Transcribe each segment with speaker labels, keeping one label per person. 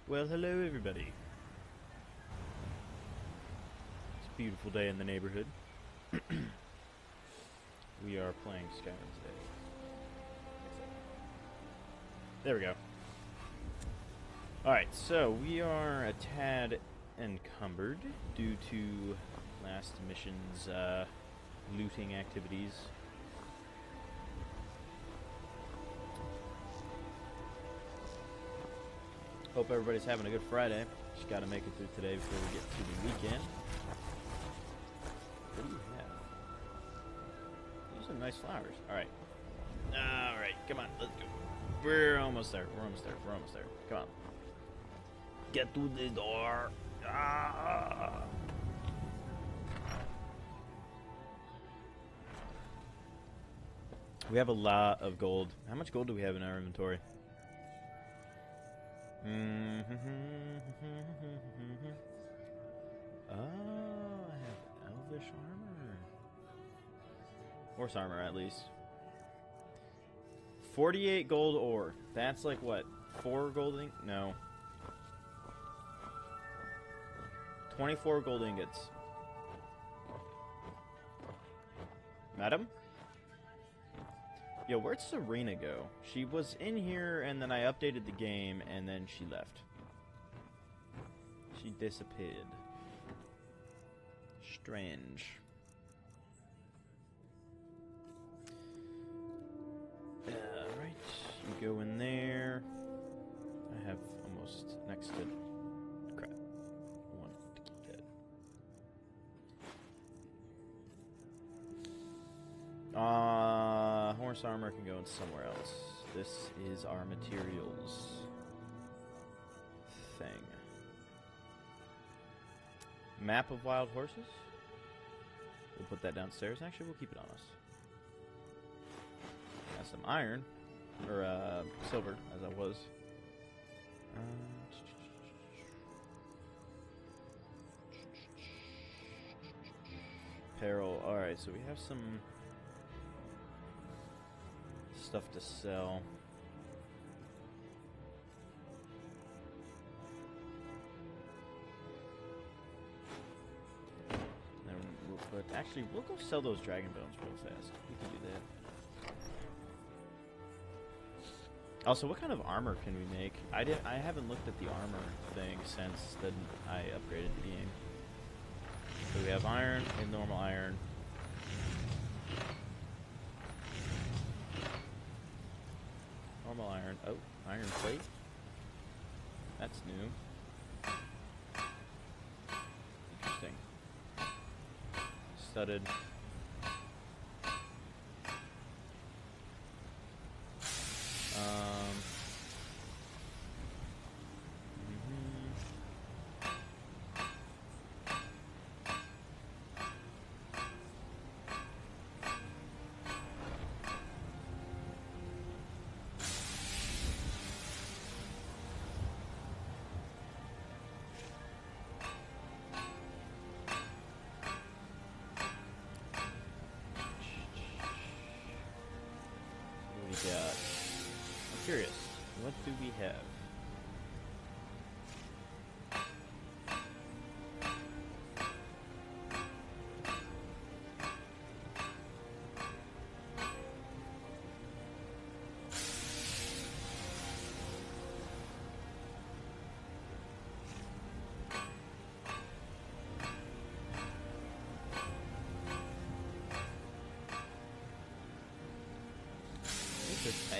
Speaker 1: Well, hello everybody. It's a beautiful day in the neighborhood. We are playing Skyrim today. There we go. Alright, so we are a tad encumbered due to last mission's looting activities. Hope everybody's having a good Friday. Just gotta make it through today before we get to the weekend. What do you have? These are nice flowers. Alright. Alright, come on, let's go. We're almost there. We're almost there. We're almost there. Come on. Get to the door. Ah! We have a lot of gold. How much gold do we have in our inventory? Oh, I have elvish armor. Horse armor, at least. 48 gold ore. That's like what? 4 gold ingots? No. 24 gold ingots. Madam? Yo, where'd Serena go? She was in here, and then I updated the game, and then she left. She disappeared. Strange. Alright, you go in there. I have almost next to... Crap. I want to keep that. Horse armor can go in somewhere else. This is our materials thing. Map of wild horses? We'll put that downstairs. Actually, we'll keep it on us. Got some iron. Or, silver, as I was. Apparel. Alright, so we have some stuff to sell. But actually, we'll go sell those dragon bones real fast. We can do that. Also, what kind of armor can we make? I haven't looked at the armor thing since I upgraded the game. So we have iron and normal iron. Normal iron. Oh, iron plate. That's new. Interesting. Studded. Yeah, I'm curious. What do we have?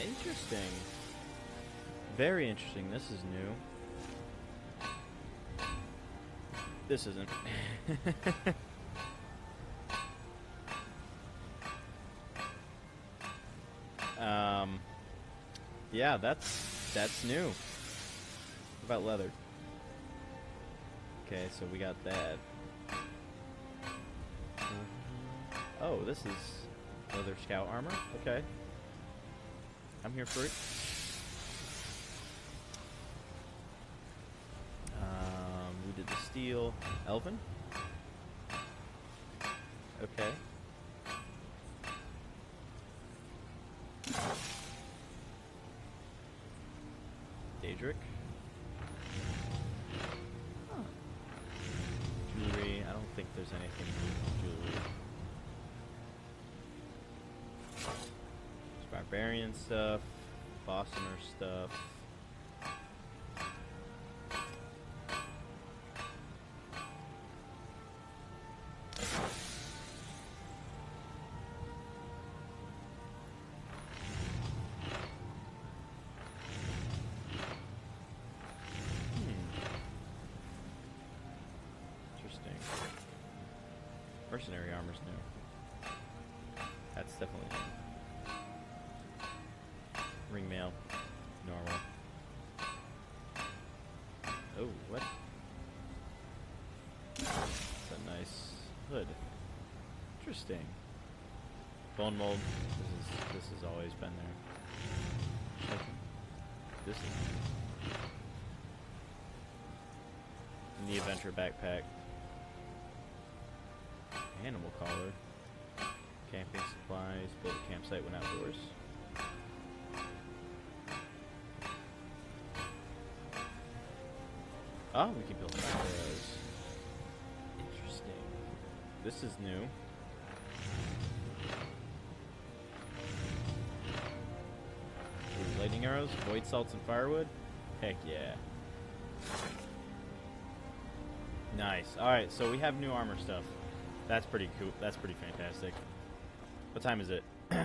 Speaker 1: Interesting. Very interesting. This is new. This isn't. Yeah, that's new. What about leather? Okay, so we got that. Oh, this is leather scout armor. Okay. I'm here for it. We did the steel. Elven? Okay. Daedric. barbarian stuff, Bossener stuff. Interesting. Mercenary armor's new. That's definitely new. Ringmail, normal. Oh, what? That's a nice hood. Interesting. Bone mold. This has always been there. This is in the adventure backpack. Animal collar. Camping supplies. Build a campsite when outdoors. Oh, we can build those. Interesting. This is new. Ooh, lightning arrows, void salts, and firewood. Heck yeah. Nice. Alright, so we have new armor stuff. That's pretty cool. That's pretty fantastic. What time is it?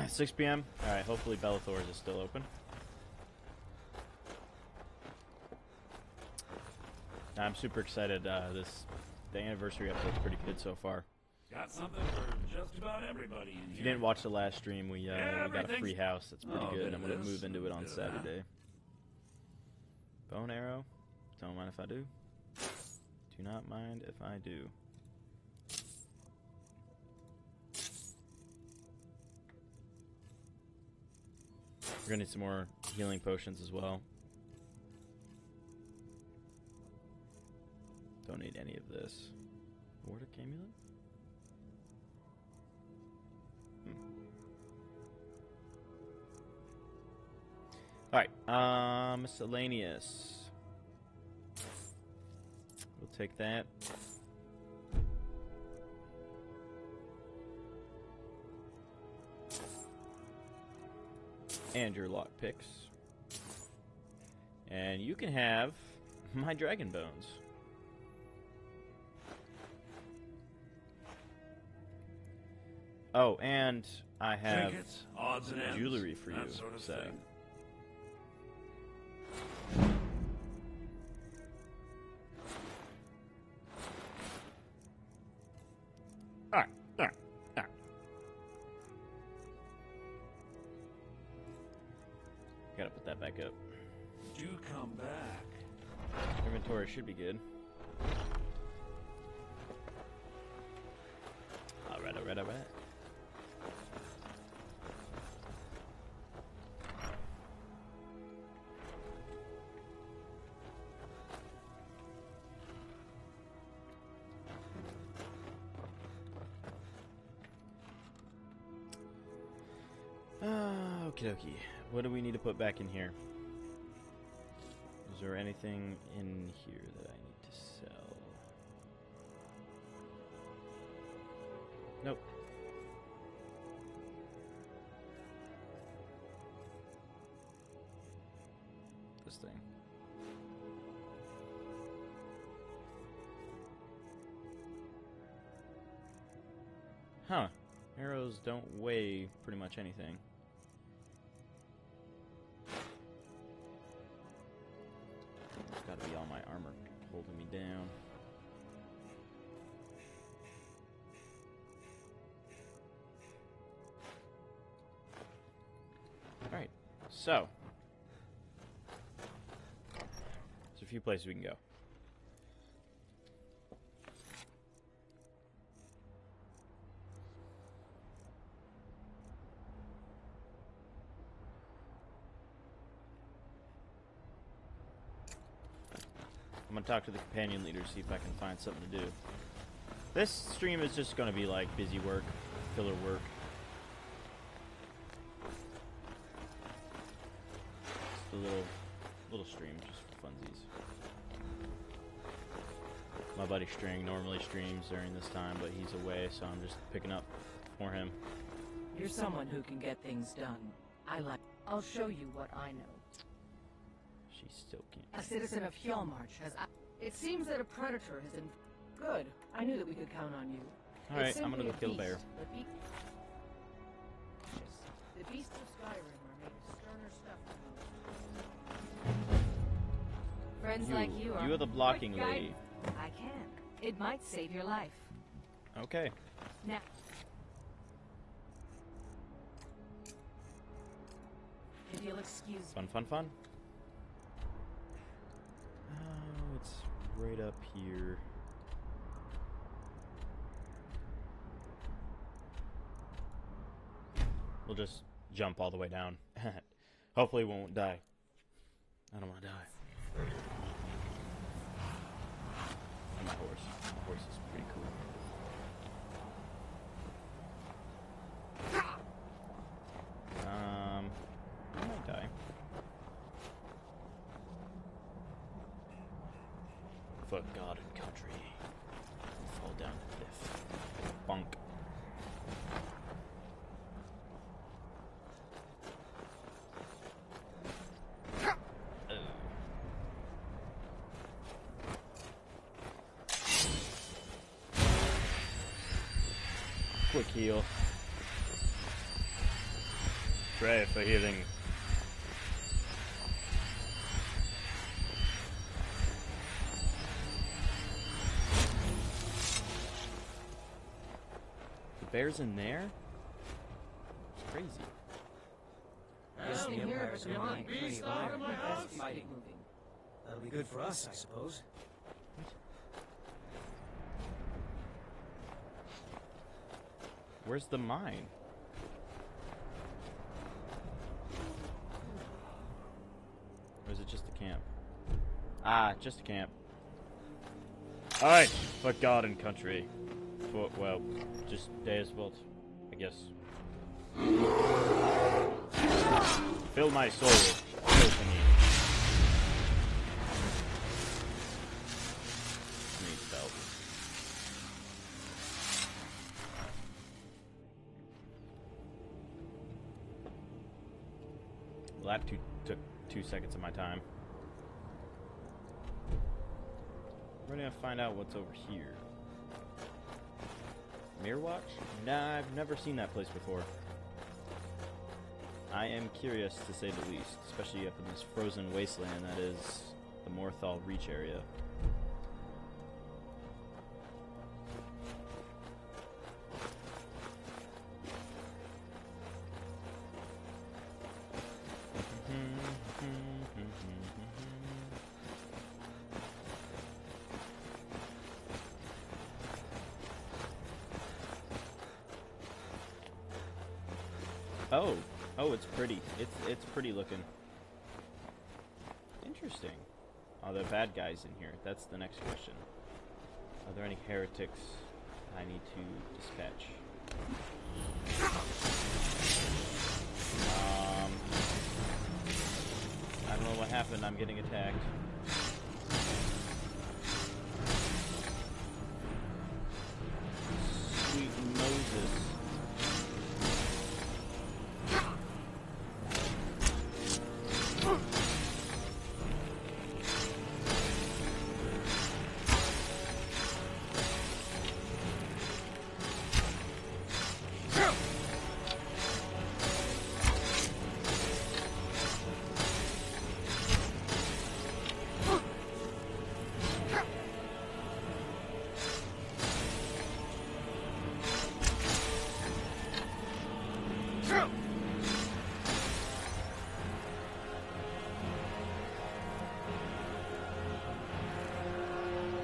Speaker 1: 6 p.m.? Alright, hopefully Bellathor's is still open. I'm super excited. The anniversary episode's pretty good so far.
Speaker 2: Got something for just about everybody in here.
Speaker 1: If you didn't watch the last stream, we got a free house that's pretty good, and I'm going to move into it on Saturday. Bone arrow. Don't mind if I do. Do not mind if I do. We're going to need some more healing potions as well. Don't need any of this. Ward Amulet? Alright, miscellaneous. We'll take that. And your lockpicks. And you can have my dragon bones. Oh, and I have
Speaker 2: odds and ends,
Speaker 1: jewelry for you.
Speaker 2: Sort of
Speaker 1: so.
Speaker 2: Thing.
Speaker 1: Alright. Gotta put that back up.
Speaker 2: Do come back.
Speaker 1: Inventory should be good. Alright. Okie dokie. What do we need to put back in here? Is there anything in here that I need to sell? Nope. This thing. Huh. Arrows don't weigh pretty much anything. It's gotta be all my armor holding me down. Alright, so there's a few places we can go. I'm gonna talk to the companion leader, see if I can find something to do. This stream is just gonna be like busy work, filler work. Just a little stream, just for funsies. My buddy String normally streams during this time, but he's away, so I'm just picking up for him.
Speaker 3: You're someone who can get things done. I like I'll show you what I know.
Speaker 1: She still can't.
Speaker 3: A citizen of Hjalmarch has... It seems that a predator has been... Good. I knew that we could count on you.
Speaker 1: Alright, I'm gonna go kill the bear.
Speaker 3: The beasts of Skyrim are made of sterner stuff than most. Friends like you are...
Speaker 1: You are the blocking
Speaker 3: Quick, guy.
Speaker 1: lady.
Speaker 3: I can. It might save your life.
Speaker 1: Okay.
Speaker 3: Now... If you'll excuse me.
Speaker 1: Fun, fun, fun. Oh, it's right up here. We'll just jump all the way down. Hopefully we won't die. I don't want to die. And my horse. My horse is pretty cool. I might die. For God and country. Fall down the cliff. Bonk. Quick heal. Pray for healing. The bear's in there? It's crazy.
Speaker 3: Nothing here but the mind.
Speaker 4: Beast out of my house!
Speaker 3: Fighting moving.
Speaker 4: That'll be good for us, I suppose.
Speaker 1: Where's the mine? Or is it just a camp? Ah, just a camp. Alright, for God and country. For, well, just Deus Vult, I guess. Fill my soul with filthy. Need help. Well, that took 2 seconds of my time. We're gonna find out what's over here. Mirror Watch? Nah, I've never seen that place before. I am curious, to say the least, especially up in this frozen wasteland that is the Morthal Reach area. Oh, it's pretty. It's pretty looking. Interesting. Are there bad guys in here? That's the next question. Are there any heretics I need to dispatch? I don't know what happened. I'm getting attacked. Sweet Moses.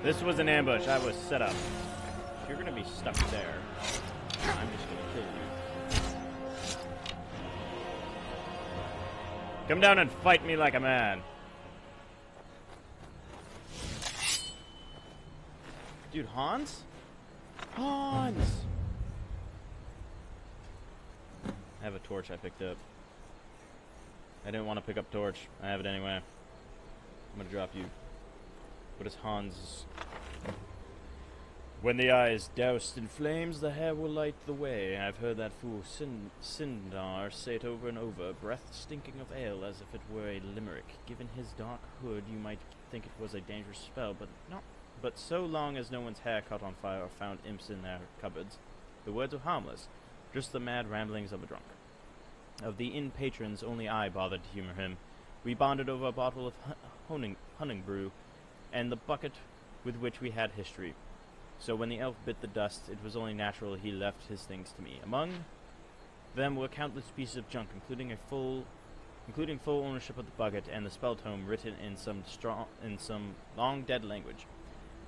Speaker 1: This was an ambush. I was set up. If you're gonna be stuck there, I'm just gonna kill you. Come down and fight me like a man. Dude, Hans? Hans! I have a torch I picked up. I didn't want to pick up torch. I have it anyway. I'm gonna drop you. What is Hans? When the eye is doused in flames, the hair will light the way. I've heard that fool Sindar say it over and over, breath stinking of ale as if it were a limerick. Given his dark hood, you might think it was a dangerous spell, but not. But so long as no one's hair caught on fire or found imps in their cupboards, the words were harmless, just the mad ramblings of a drunk. Of the inn patrons, only I bothered to humor him. We bonded over a bottle of hunting brew, and the bucket with which we had history. So when the elf bit the dust, it was only natural he left his things to me. Among them were countless pieces of junk, including full ownership of the bucket and the spell tome written in some long dead language.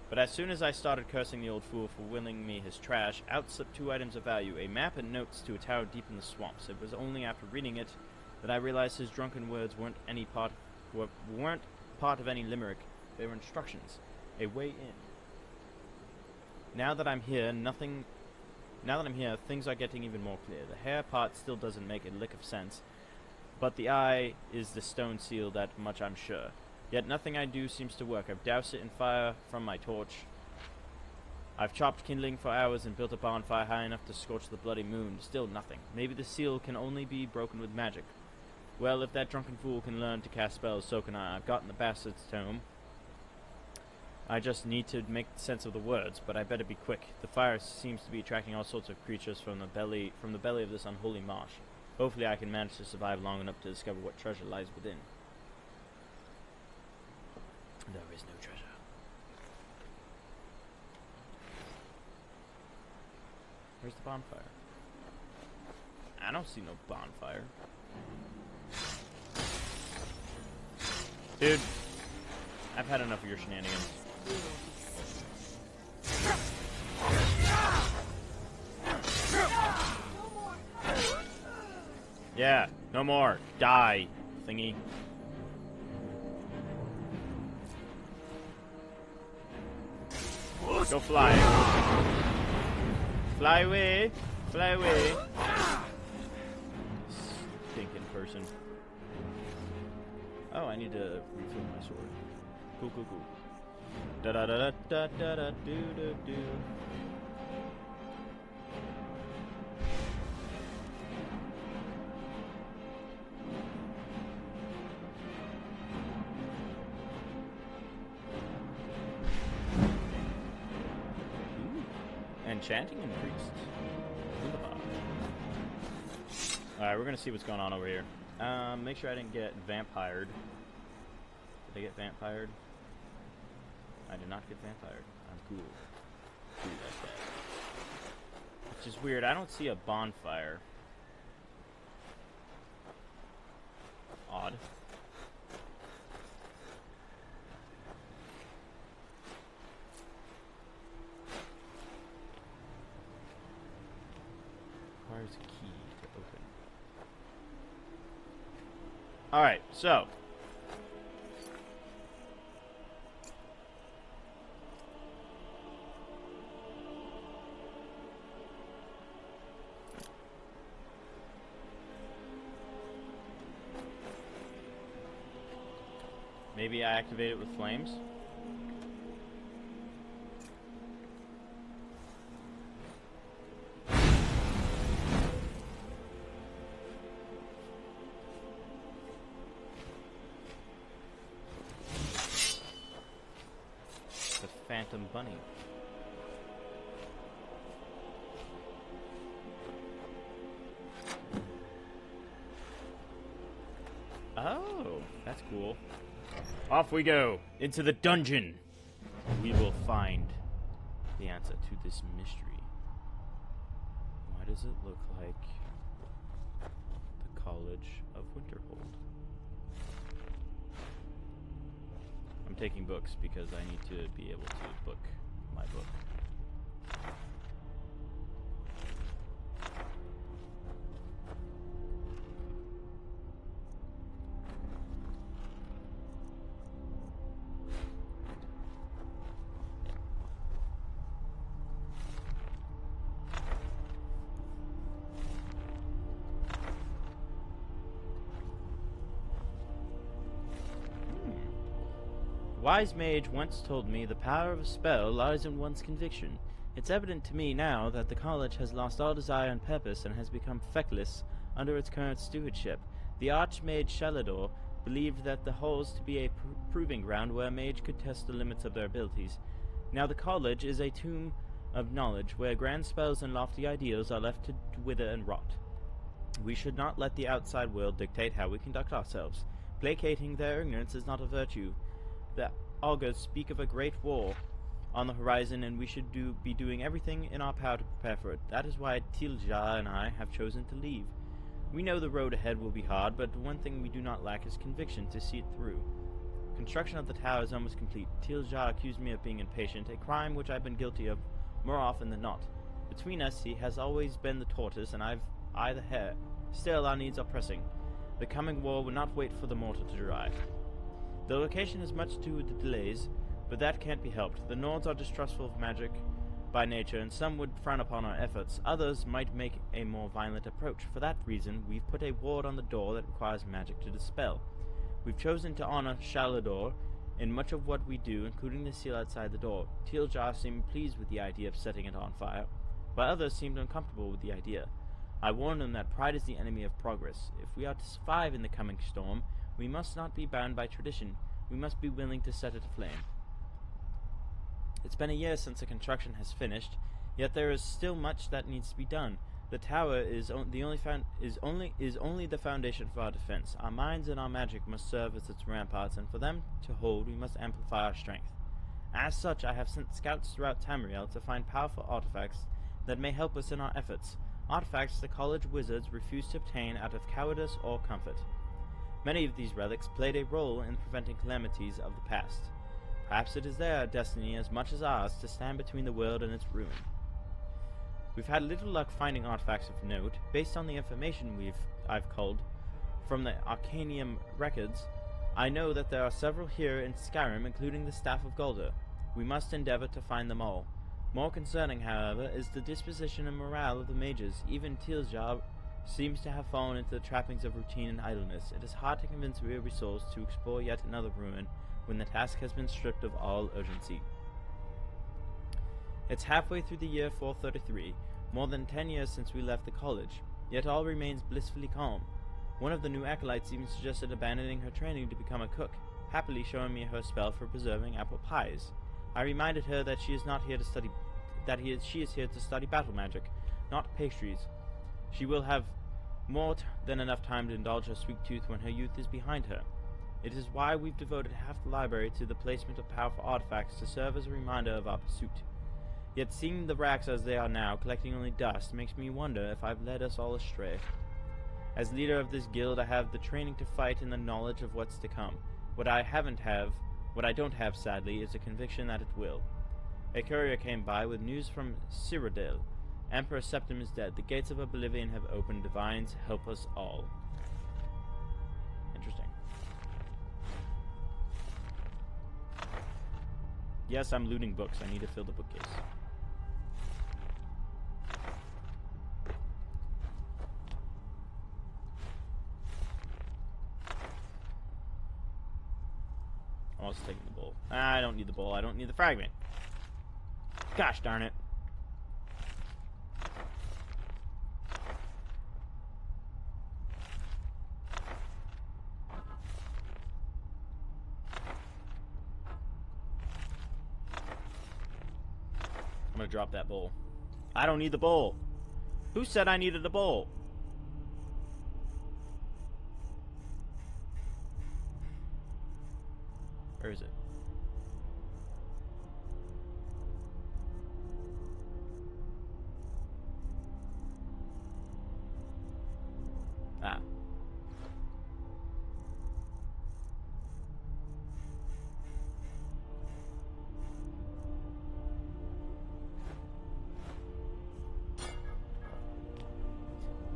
Speaker 1: But as soon as I started cursing the old fool for willing me his trash, out slipped 2 items of value: a map and notes to a tower deep in the swamps. It was only after reading it that I realized his drunken words weren't part of any limerick. They were instructions, a way in. Now that I'm here, things are getting even more clear. The hair part still doesn't make a lick of sense, but the eye is the stone seal, that much I'm sure. Yet nothing I do seems to work. I've doused it in fire from my torch. I've chopped kindling for hours and built a bonfire high enough to scorch the bloody moon. Still nothing. Maybe the seal can only be broken with magic. Well, if that drunken fool can learn to cast spells, so can I. I've gotten the bastard's tome. I just need to make sense of the words, but I better be quick. The fire seems to be attracting all sorts of creatures from the belly of this unholy marsh. Hopefully I can manage to survive long enough to discover what treasure lies within. There is no treasure. Where's the bonfire? I don't see no bonfire. Dude, I've had enough of your shenanigans. Yeah, no more. Die, thingy. Go fly. Fly away. Fly away. Stinking person. Oh, I need to refill my sword. Cool, cool, cool. Da da da da da da do do do. Enchanting increased. Alright, we're gonna see what's going on over here. Make sure I didn't get vampired. Did I get vampired? I did not get vampired. I'm cool. Cool like that. Which is weird. I don't see a bonfire. Odd. Requires a key to open. Alright, so. Maybe I activate it with flames. The Phantom Bunny. Oh, that's cool. Off we go, into the dungeon. We will find the answer to this mystery. Why does it look like the College of Winterhold? I'm taking books because I need to be able to book my book. wise mage once told me the power of a spell lies in one's conviction. It's evident to me now that the college has lost all desire and purpose and has become feckless under its current stewardship. The Archmage Shalador believed that the halls to be a proving ground where a mage could test the limits of their abilities. Now the college is a tomb of knowledge where grand spells and lofty ideals are left to wither and rot. We should not let the outside world dictate how we conduct ourselves. Placating their ignorance is not a virtue. The augurs speak of a great war on the horizon, and we should be doing everything in our power to prepare for it. That is why Tilja and I have chosen to leave. We know the road ahead will be hard, but one thing we do not lack is conviction to see it through. Construction of the tower is almost complete. Tilja accused me of being impatient, a crime which I've been guilty of more often than not. Between us, he has always been the tortoise, and I the hare. Still, our needs are pressing. The coming war will not wait for the mortar to dry. The location has much to do with the delays, but that can't be helped. The Nords are distrustful of magic by nature, and some would frown upon our efforts. Others might make a more violent approach. For that reason, we've put a ward on the door that requires magic to dispel. We've chosen to honor Shalador in much of what we do, including the seal outside the door. Tiljar seemed pleased with the idea of setting it on fire, while others seemed uncomfortable with the idea. I warned them that pride is the enemy of progress. If we are to survive in the coming storm, we must not be bound by tradition. We must be willing to set it aflame. It's been a year since the construction has finished, yet there is still much that needs to be done. The tower is only the foundation for our defense. Our minds and our magic must serve as its ramparts, and for them to hold, we must amplify our strength. As such, I have sent scouts throughout Tamriel to find powerful artifacts that may help us in our efforts. Artifacts the college wizards refuse to obtain out of cowardice or comfort. Many of these relics played a role in preventing calamities of the past. Perhaps it is their destiny as much as ours to stand between the world and its ruin. We've had little luck finding artifacts of note. Based on the information I've culled from the Arcanium records, I know that there are several here in Skyrim, including the Staff of Golda. We must endeavor to find them all. More concerning, however, is the disposition and morale of the mages. Even Tiljar seems to have fallen into the trappings of routine and idleness. It is hard to convince weary souls to explore yet another ruin when the task has been stripped of all urgency. It's halfway through the year 433, more than 10 years since we left the college, yet all remains blissfully calm. One of the new acolytes even suggested abandoning her training to become a cook, happily showing me her spell for preserving apple pies. I reminded her that she is not here to study, she is here to study battle magic, not pastries. She will have more than enough time to indulge her sweet tooth when her youth is behind her. It is why we've devoted half the library to the placement of powerful artifacts to serve as a reminder of our pursuit. Yet seeing the racks as they are now, collecting only dust, makes me wonder if I've led us all astray. As leader of this guild, I have the training to fight and the knowledge of what's to come. What I don't have, sadly, is a conviction that it will. A courier came by with news from Cyrodiil. Emperor Septim is dead. The gates of oblivion have opened. Divines, help us all. Interesting. Yes, I'm looting books. I need to fill the bookcase. Almost taking the bowl. I don't need the bowl. I don't need the fragment. Gosh darn it. I'm gonna drop that bowl. I don't need the bowl. Who said I needed a bowl? Where is it? Ah.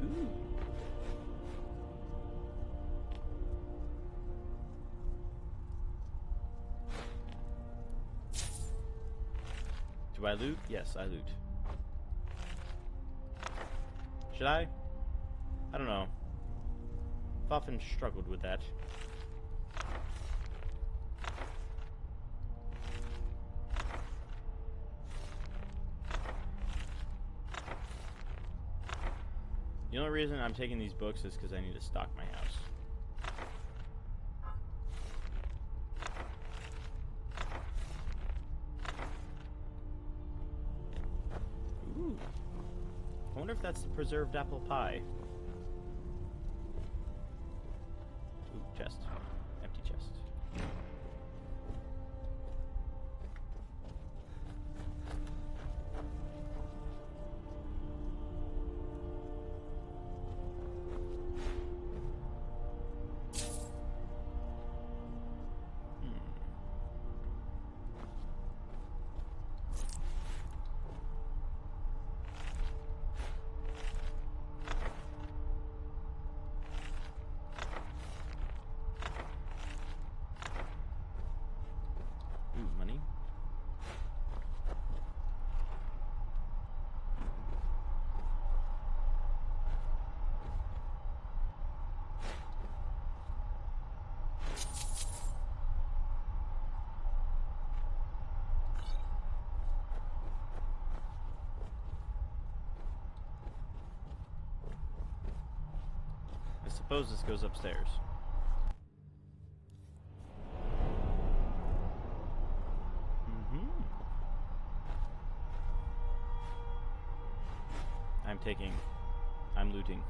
Speaker 1: Ooh. Do I loot? Yes, I loot. Should I? I don't know. I've often struggled with that. The only reason I'm taking these books is because I need to stock my house. Ooh. I wonder if that's the preserved apple pie. Ooh, chest. Empty chest. Money. I suppose this goes upstairs. I'm looting.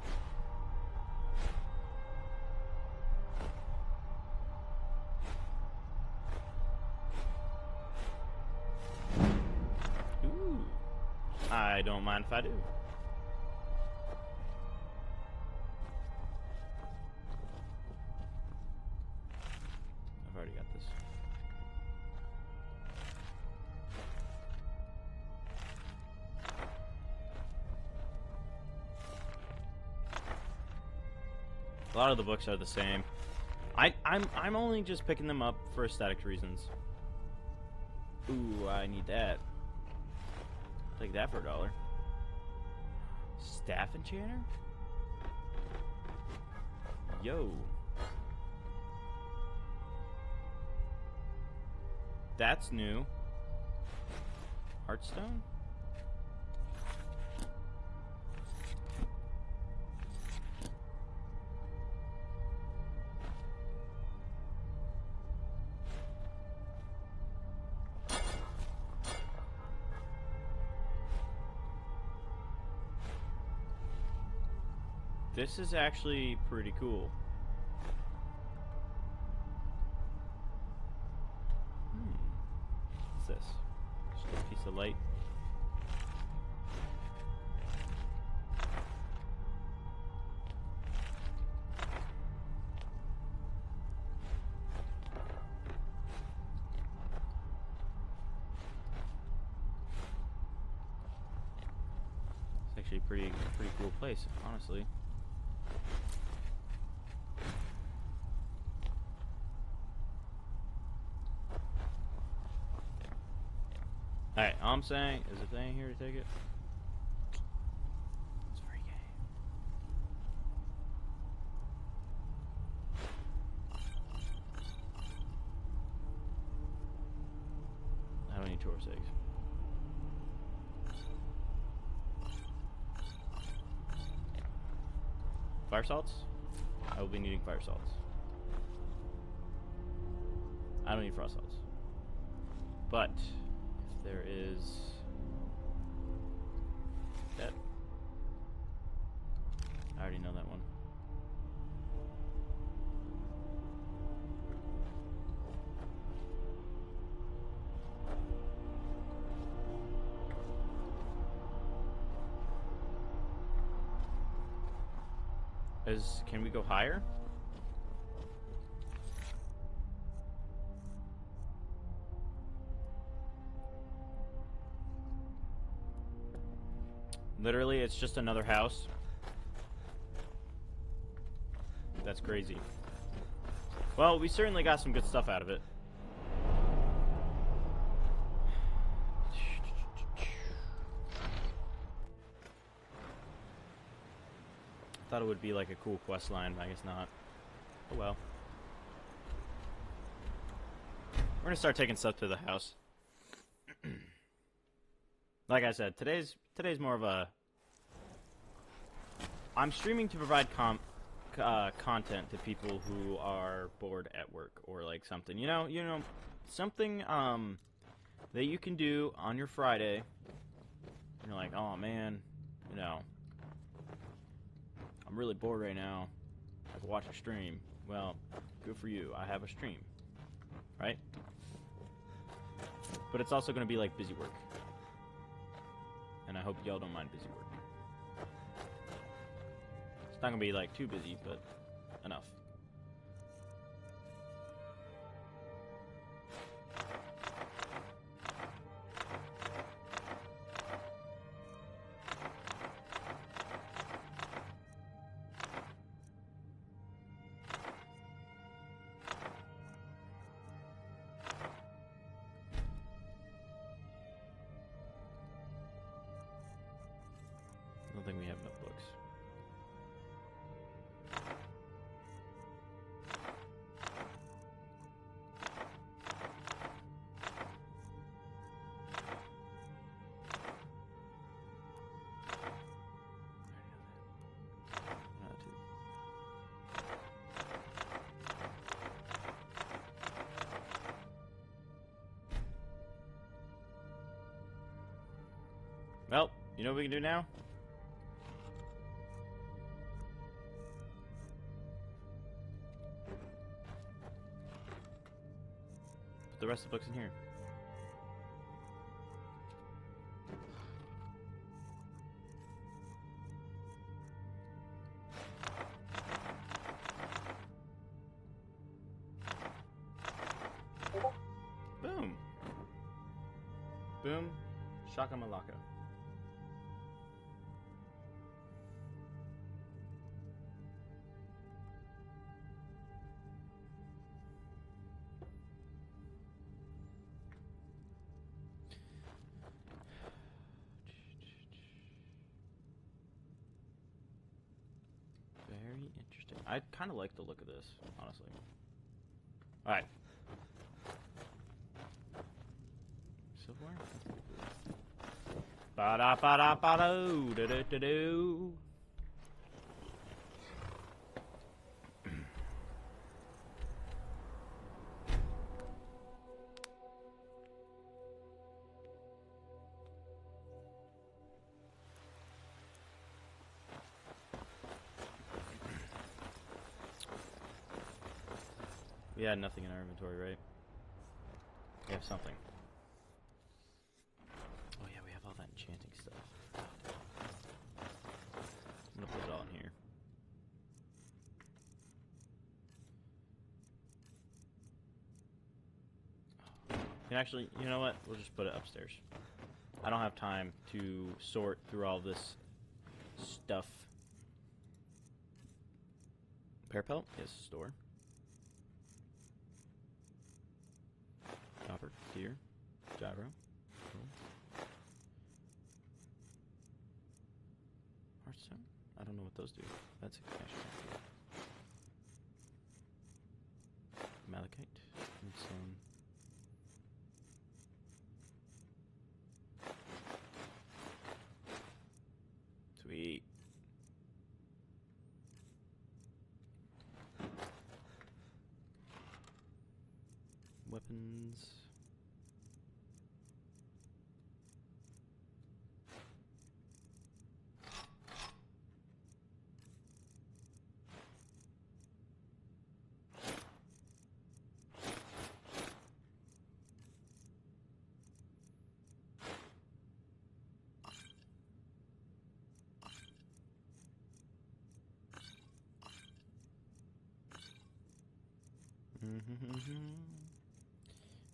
Speaker 1: Ooh. I don't mind if I do. I've already got this. A lot of the books are the same. I'm only just picking them up for aesthetic reasons. Ooh, I need that. I'll take that for $1. Staff enchanter? Yo. That's new. Heartstone? This is actually pretty cool. What's this? Just a piece of light. It's actually a pretty cool place, honestly. Alright, all I'm saying is if they ain't here to take it, it's a free game. I don't need Taurus eggs. Fire salts? I will be needing fire salts. I don't need frost salts. But there is that. I already know that one. Can we go higher? Literally, it's just another house. That's crazy. Well, we certainly got some good stuff out of it. I thought it would be like a cool quest line, but I guess not. Oh well. We're gonna start taking stuff to the house. Like I said, today's more of a I'm streaming to provide content to people who are bored at work or like something. You know, something that you can do on your Friday. And you're like, oh man, you know, I'm really bored right now. I could watch a stream. Well, good for you. I have a stream, right? But it's also going to be like busy work. And I hope y'all don't mind busy work. It's not going to be like too busy, but enough. I don't think we have enough books. Well, you know what we can do now? Put the rest of the books in here. Boom. Boom. Shakamalaka. Very interesting. I kind of like the look of this, honestly. Alright. Silverware? That's pretty cool. Ba-da-ba-da-ba-do, da-da-da-do. We had nothing in our inventory, right? We have something. Oh yeah, we have all that enchanting stuff. I'm gonna put it all in here. And actually, you know what? We'll just put it upstairs. I don't have time to sort through all this stuff. Parapelt? Yes, store. Copper, deer, gyro. Cool. Hearthstone? I don't know what those do. That's expansion. Malachite and some. Sweet. Weapons.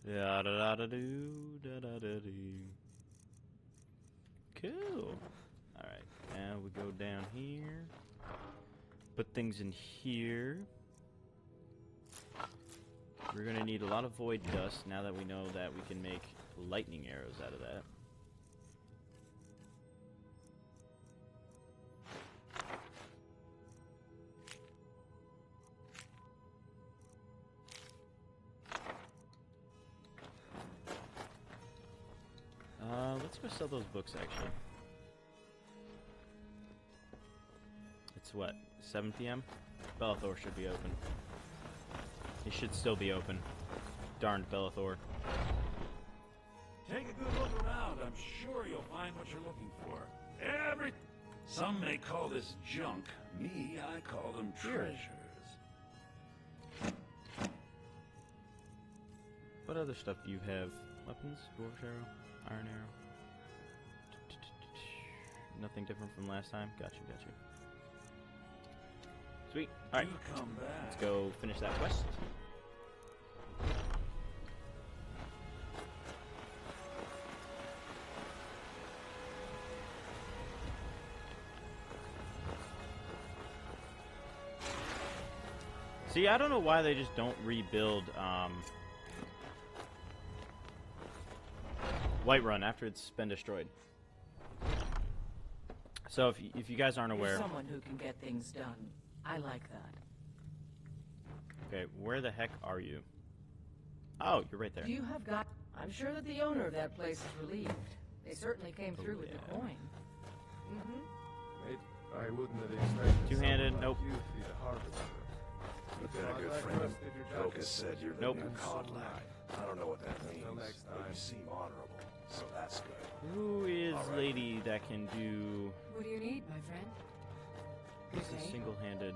Speaker 1: Da da da da do da da da do. Cool. Alright, now we go down here. Put things in here. We're gonna need a lot of void dust now that we know that we can make lightning arrows out of that. Let's go sell those books, actually. It's what, 7 p.m.? Bellathor should be open. It should still be open. Darned Bellathor.
Speaker 2: Take a good look around. I'm sure you'll find what you're looking for. Some may call this junk. Me, I call them treasures.
Speaker 1: What other stuff do you have? Weapons? Dwarf's arrow? Iron arrow? Nothing different from last time? Got you. Sweet. Alright.
Speaker 2: You come back.
Speaker 1: Let's go finish that quest. See, I don't know why they just don't rebuild Whiterun after it's been destroyed. So if you guys aren't aware,
Speaker 3: You're someone who can get things done. I like that.
Speaker 1: okay, where the heck are you? Oh, you're right there.
Speaker 3: Do you have got? I'm sure that the owner of that place is relieved. They certainly came through with the coin.
Speaker 5: I wouldn't have expected
Speaker 1: Two-handed,
Speaker 5: someone
Speaker 1: nope.
Speaker 5: like you to be the harbinger.
Speaker 6: You've been a good friend. Focus said you're the
Speaker 1: Nope.
Speaker 6: new Codlac. I don't know what that means,
Speaker 5: Until next
Speaker 6: but you
Speaker 5: time.
Speaker 6: seem honorable, so that's good.
Speaker 1: Who is
Speaker 6: All right.
Speaker 1: lady that can do
Speaker 3: What do you need, my friend?
Speaker 1: who's a single-handed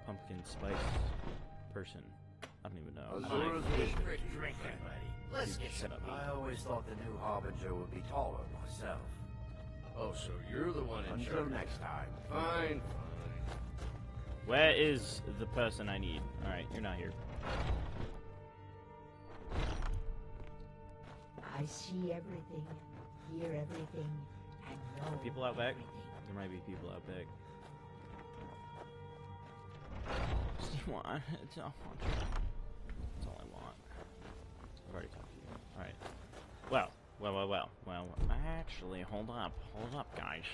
Speaker 1: pumpkin spice person? I don't even know.
Speaker 7: Azura's wish for drinking, buddy. Let's get some. I always thought the new harbinger would be taller myself. Oh, so you're the one in charge. Until next time. Fine.
Speaker 1: Where is the person I need? Alright, you're not here.
Speaker 8: I see everything, hear everything, and know
Speaker 1: People out back?
Speaker 8: everything.
Speaker 1: There might be people out back. It's all That's all I want. I've already talked to you. Alright. Well. Actually, hold up, guys.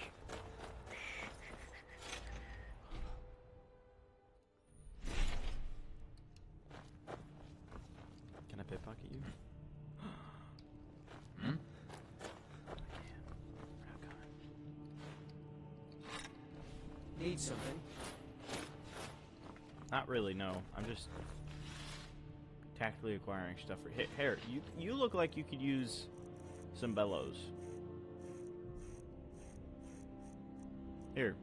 Speaker 1: Can I pickpocket you?
Speaker 4: Need something?
Speaker 1: Not really, no. I'm just tactically acquiring stuff for Here, you look like you could use some bellows. Here.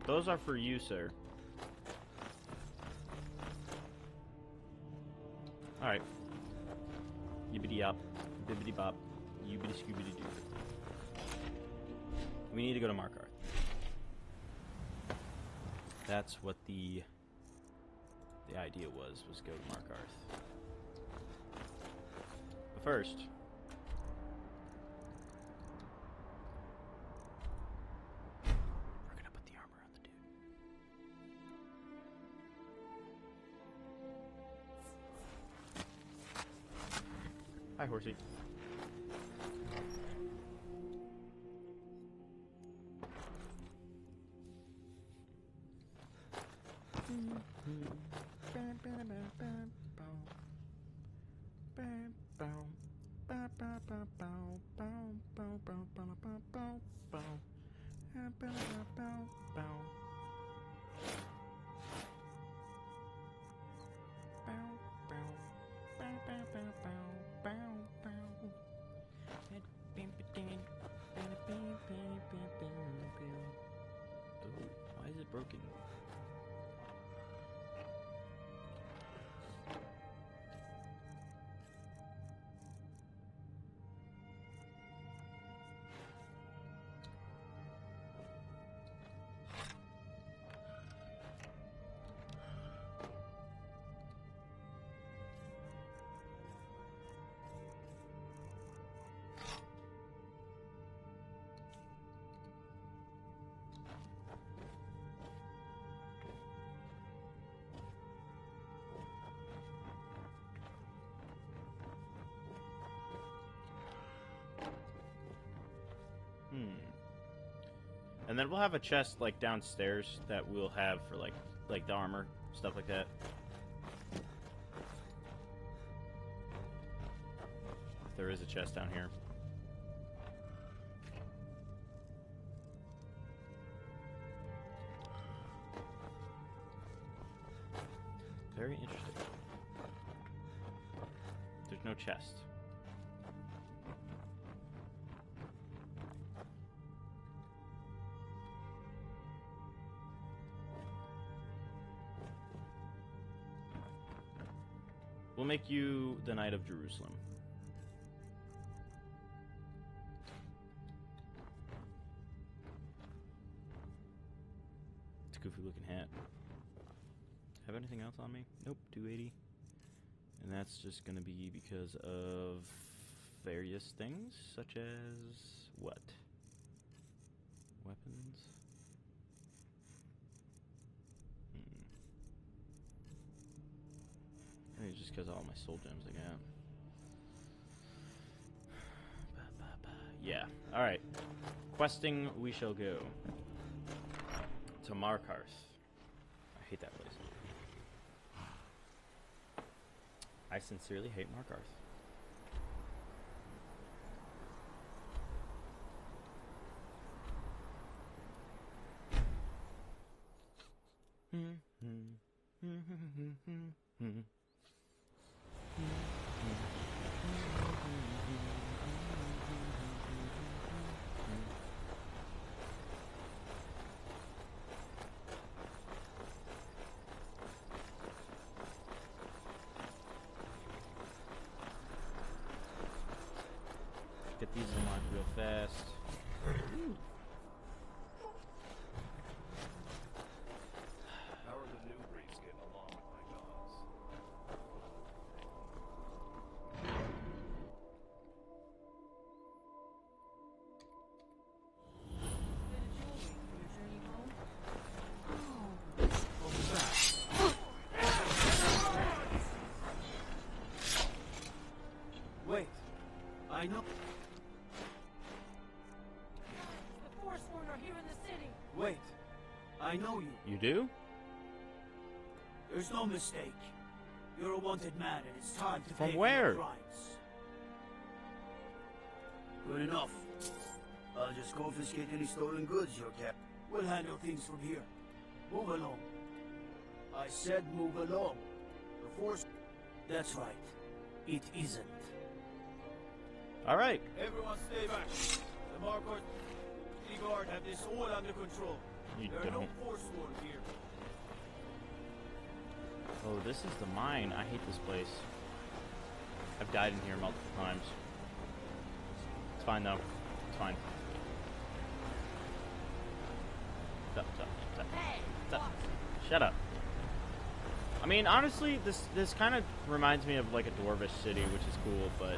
Speaker 1: Those are for you, sir. Alright. Yibbity yop, bibbity bop, yibbity scoobity doo. We need to go to Markarth. That's what the idea was go to Markarth. But first, we're gonna put the armor on the dude. Hi, horsey. Why is it broken? And then we'll have a chest like downstairs that we'll have for like the armor, stuff like that. If there is a chest down here. Very interesting. There's no chest. We'll make you the Knight of Jerusalem. It's a goofy looking hat. Have anything else on me? Nope, 280. And that's just gonna be because of various things, such as what? Weapons? Maybe it's just because of all my soul gems I got. Yeah, alright. Questing we shall go. To Markarth. I hate that place. I sincerely hate Markarth. Get these unlocked real fast.
Speaker 6: How are the new breeds getting along with my dogs?
Speaker 4: Wait. I know.
Speaker 3: The Forsworn are here in the city.
Speaker 4: Wait. I know you.
Speaker 1: You do?
Speaker 4: There's no mistake. You're a wanted man, and it's time to
Speaker 1: From
Speaker 4: pay
Speaker 1: where?
Speaker 4: for your crimes. Good enough. I'll just confiscate any stolen goods you're kept. We'll handle things from here. Move along. I said move along. The force... That's right. It isn't.
Speaker 1: Alright.
Speaker 4: Everyone stay back. The Markarth Guard have this all under control.
Speaker 1: You
Speaker 4: There are no
Speaker 1: don't.
Speaker 4: Forsworn here.
Speaker 1: Oh, this is the mine. I hate this place. I've died in here multiple times. It's fine though. It's fine. Stop, stop, stop. Stop. Shut up. I mean, honestly, this kind of reminds me of like a dwarvish city, which is cool, but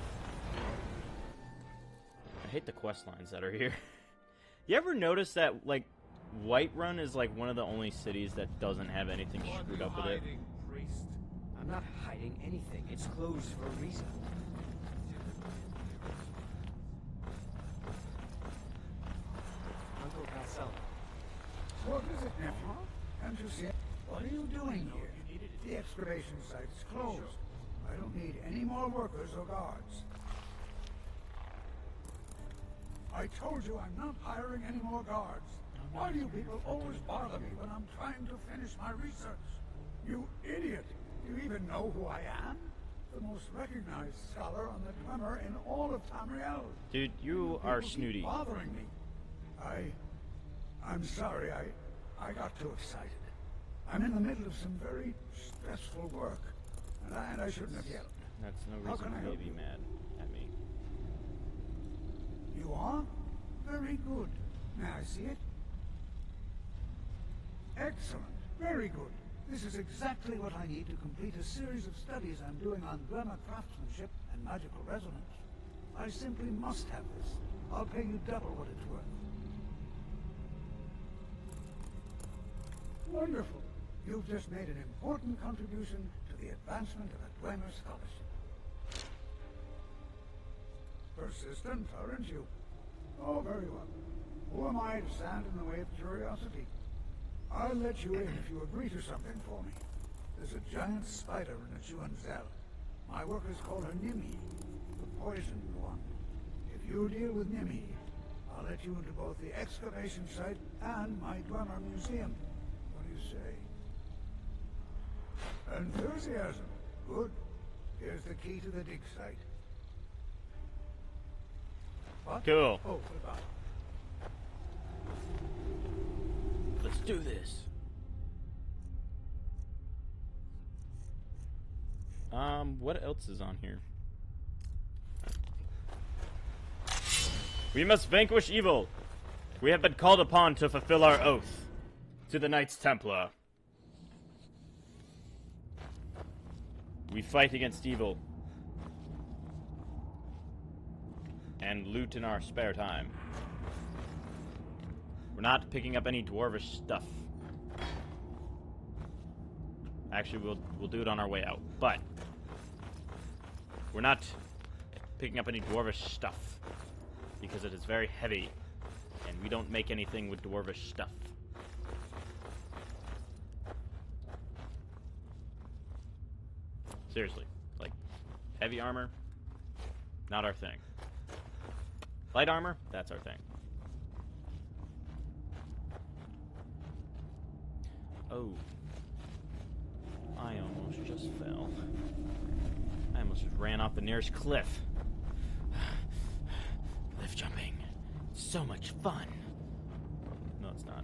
Speaker 1: I hate the quest lines that are here. You ever notice that like Whiterun is like one of the only cities that doesn't have anything screwed up with it?
Speaker 5: Priest.
Speaker 4: I'm not hiding anything. It's closed for a reason. Uncle Calcel.
Speaker 9: What is it, nephew? Can't you see? What are you doing here? The excavation site's closed. I don't need any more workers or guards. I told you I'm not hiring any more guards. Why do you people always bother me when I'm trying to finish my research? You idiot! Do you even know who I am? The most recognized scholar on the Tremor in all of Tamriel.
Speaker 1: Dude, you are
Speaker 9: People keep
Speaker 1: snooty.
Speaker 9: bothering me. I'm sorry. I got too excited. I'm in the middle of some very stressful work, and I shouldn't have yelled.
Speaker 1: That's no
Speaker 9: How
Speaker 1: reason
Speaker 9: can I
Speaker 1: for you
Speaker 9: help
Speaker 1: to be
Speaker 9: you?
Speaker 1: mad at me.
Speaker 9: You are? Very good. May I see it? Excellent. Very good. This is exactly what I need to complete a series of studies I'm doing on grammar craftsmanship and magical resonance. I simply must have this. I'll pay you double what it's worth. Wonderful. You've just made an important contribution to the advancement of a Dwemer scholarship. Persistent, aren't you? Oh, very well. Who am I to stand in the way of curiosity? I'll let you in if you agree to something for me. There's a giant spider in a Juanzel. My workers call her Nimi, the poisoned one. If you deal with Nimi, I'll let you into both the excavation site and my Dwemer museum. What do you say? Enthusiasm. Good. Here's the key to the dig site. What?
Speaker 1: Cool.
Speaker 9: Oh, what about it?
Speaker 1: Let's do this. What else is on here? We must vanquish evil. We have been called upon to fulfill our oath to the Knights Templar. We fight against evil and loot in our spare time. We're not picking up any dwarvish stuff. Actually, we'll do it on our way out, but we're not picking up any dwarvish stuff because it is very heavy, and we don't make anything with dwarvish stuff. Seriously, like, heavy armor, not our thing. Light armor, that's our thing. Oh. I almost just fell. I almost just ran off the nearest cliff. Cliff jumping. So much fun. No, it's not.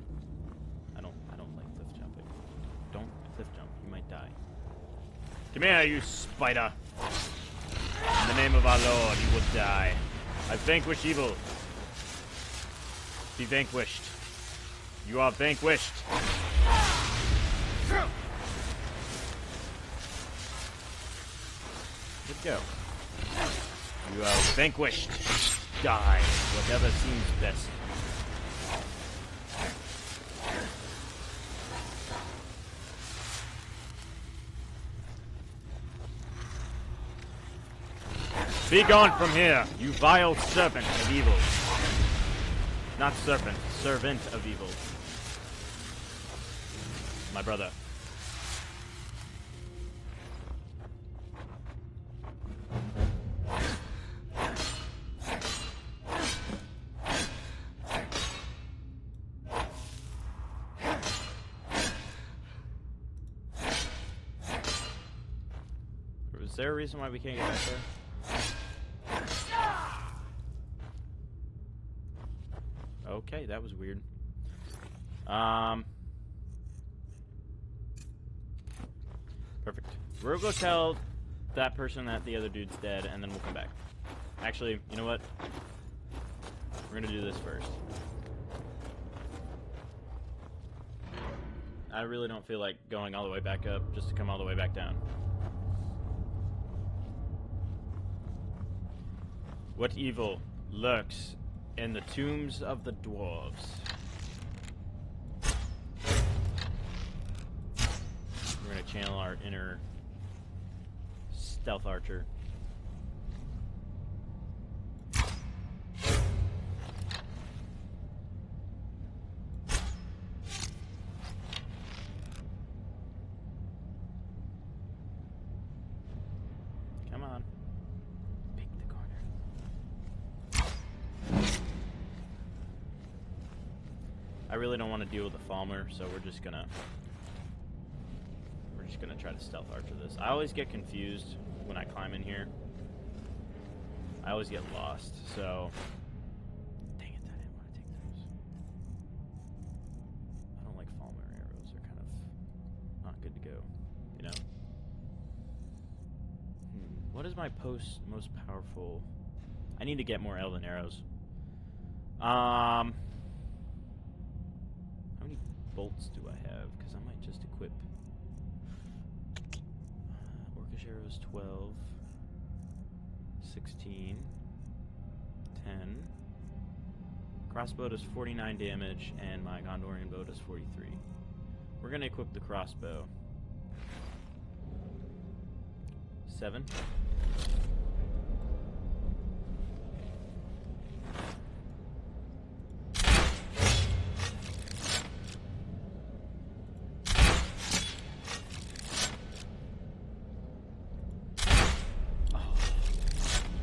Speaker 1: I don't like cliff jumping. Don't cliff jump. You might die. Come here, you spider. In the name of our Lord, you will die. I vanquish evil. Be vanquished. You are vanquished. Let's go. You are vanquished. Die. Whatever seems best. Be gone from here, you vile serpent of evil. Not serpent, servant of evil. My brother. Is there a reason why we can't get back there? Okay, that was weird. Perfect. We'll go tell that person that the other dude's dead, and then we'll come back. Actually, you know what? We're gonna do this first. I really don't feel like going all the way back up just to come all the way back down. What evil lurks in the tombs of the dwarves? We're gonna channel our inner stealth archer. Come on. Pick the corner. I really don't want to deal with the Falmer, so we're just gonna try to stealth archer this. I always get confused when I climb in here. I always get lost, so dang it, I didn't want to take those. I don't like Falmer arrows. They're kind of not good to go, you know. What is my most powerful? I need to get more elven arrows. How many bolts do I have? Because I might just equip. Orcish arrows 12, 16, 10. Crossbow does 49 damage, and my Gondorian bow does 43. We're gonna equip the crossbow. 7.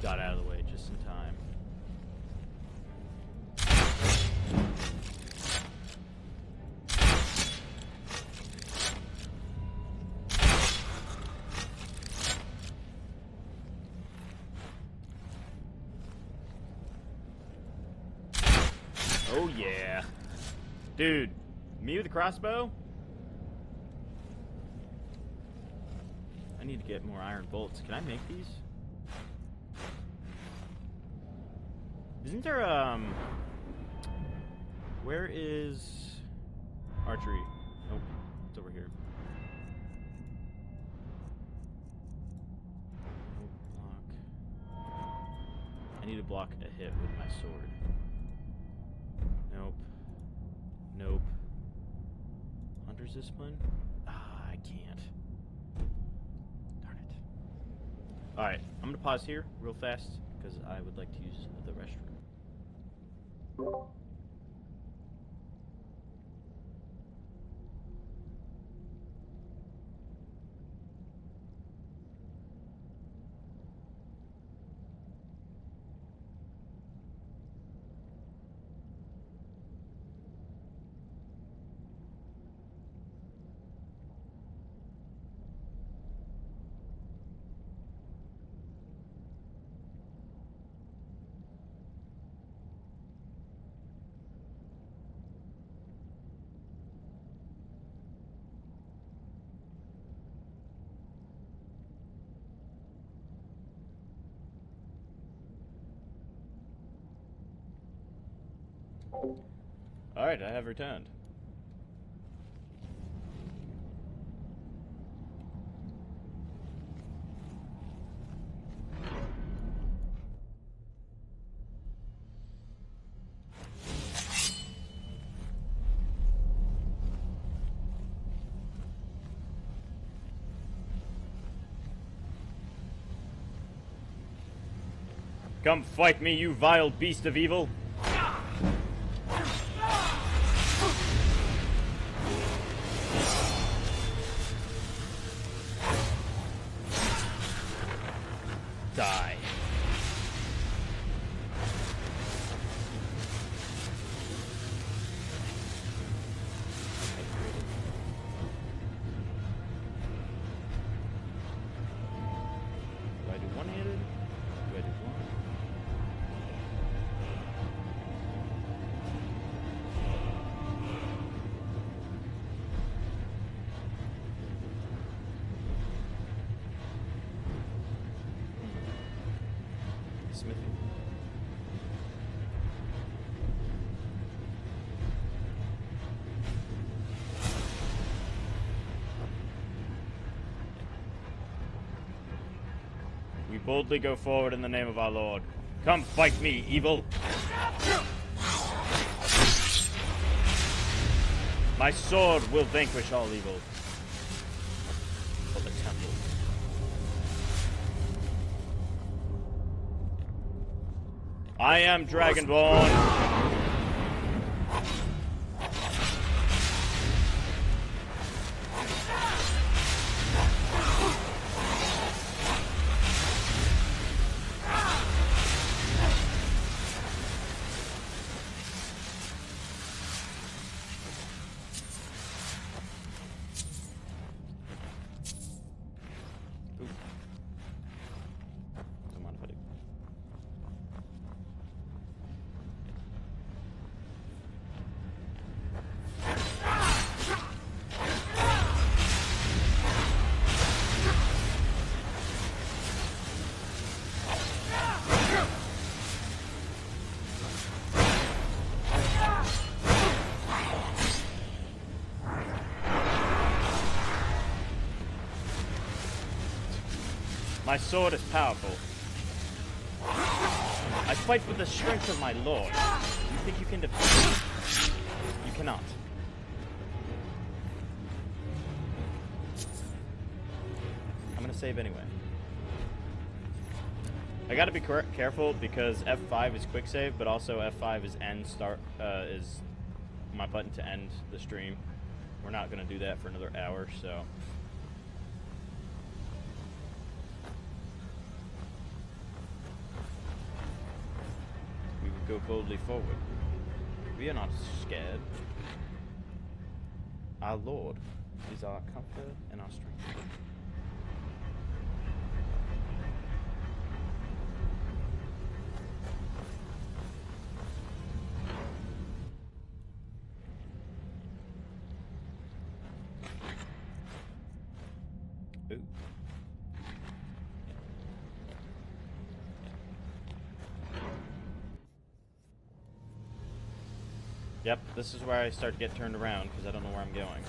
Speaker 1: Got out of the way just in time. Oh yeah. Dude, me with a crossbow? I need to get more iron bolts. Can I make these? Isn't there, where is archery? Nope, it's over here. Nope, block. I need to block a hit with my sword. Nope. Nope. Hunter's discipline? Ah, I can't. Darn it. Alright, I'm gonna pause here real fast because I would like to use the restroom. Alright, I have returned. Come fight me, you vile beast of evil! Die. Do I do one-handed? Do I do one? Smithing. We boldly go forward in the name of our Lord. Come fight me, evil! My sword will vanquish all evil. For the temple. I am Dragonborn. My sword is powerful. I fight with the strength of my lord. You think you can defeat me? You cannot. I'm gonna save anyway. I gotta be careful because F5 is quick save, but also F5 is end start is my button to end the stream. We're not gonna do that for another hour, so. Go boldly forward. We are not scared. Our Lord is our comfort and our strength. Yep, this is where I start to get turned around because I don't know where I'm going.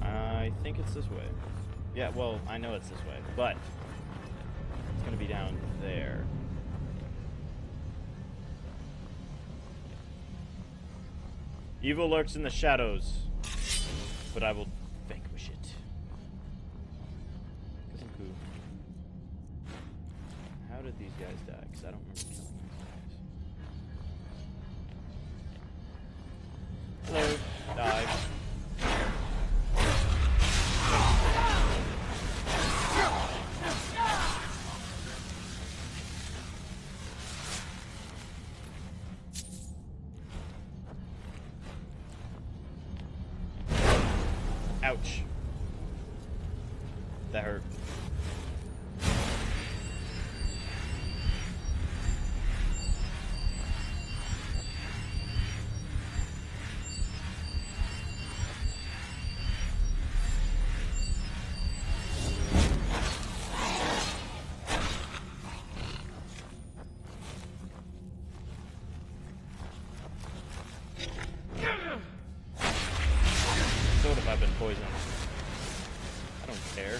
Speaker 1: I think it's this way. Yeah, well, I know it's this way, but it's gonna be down there. Evil lurks in the shadows, but I will vanquish it. Cause I'm cool. How did these guys die? Because I don't remember killing these guys. Hello. Die. Ouch. That hurt. Sort of, I've been poisoned. I don't care.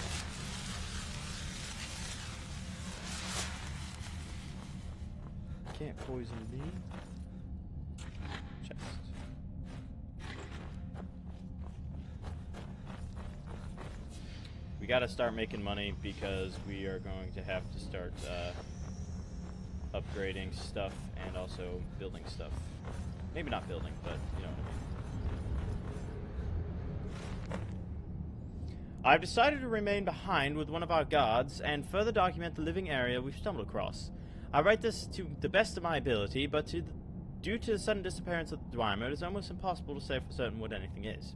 Speaker 1: Can't poison me. Chest. We gotta start making money because we are going to have to start upgrading stuff and also building stuff. Maybe not building, but you know what I mean. I've decided to remain behind with one of our guards and further document the living area we've stumbled across. I write this to the best of my ability, but due to the sudden disappearance of the Dwemer, it is almost impossible to say for certain what anything is.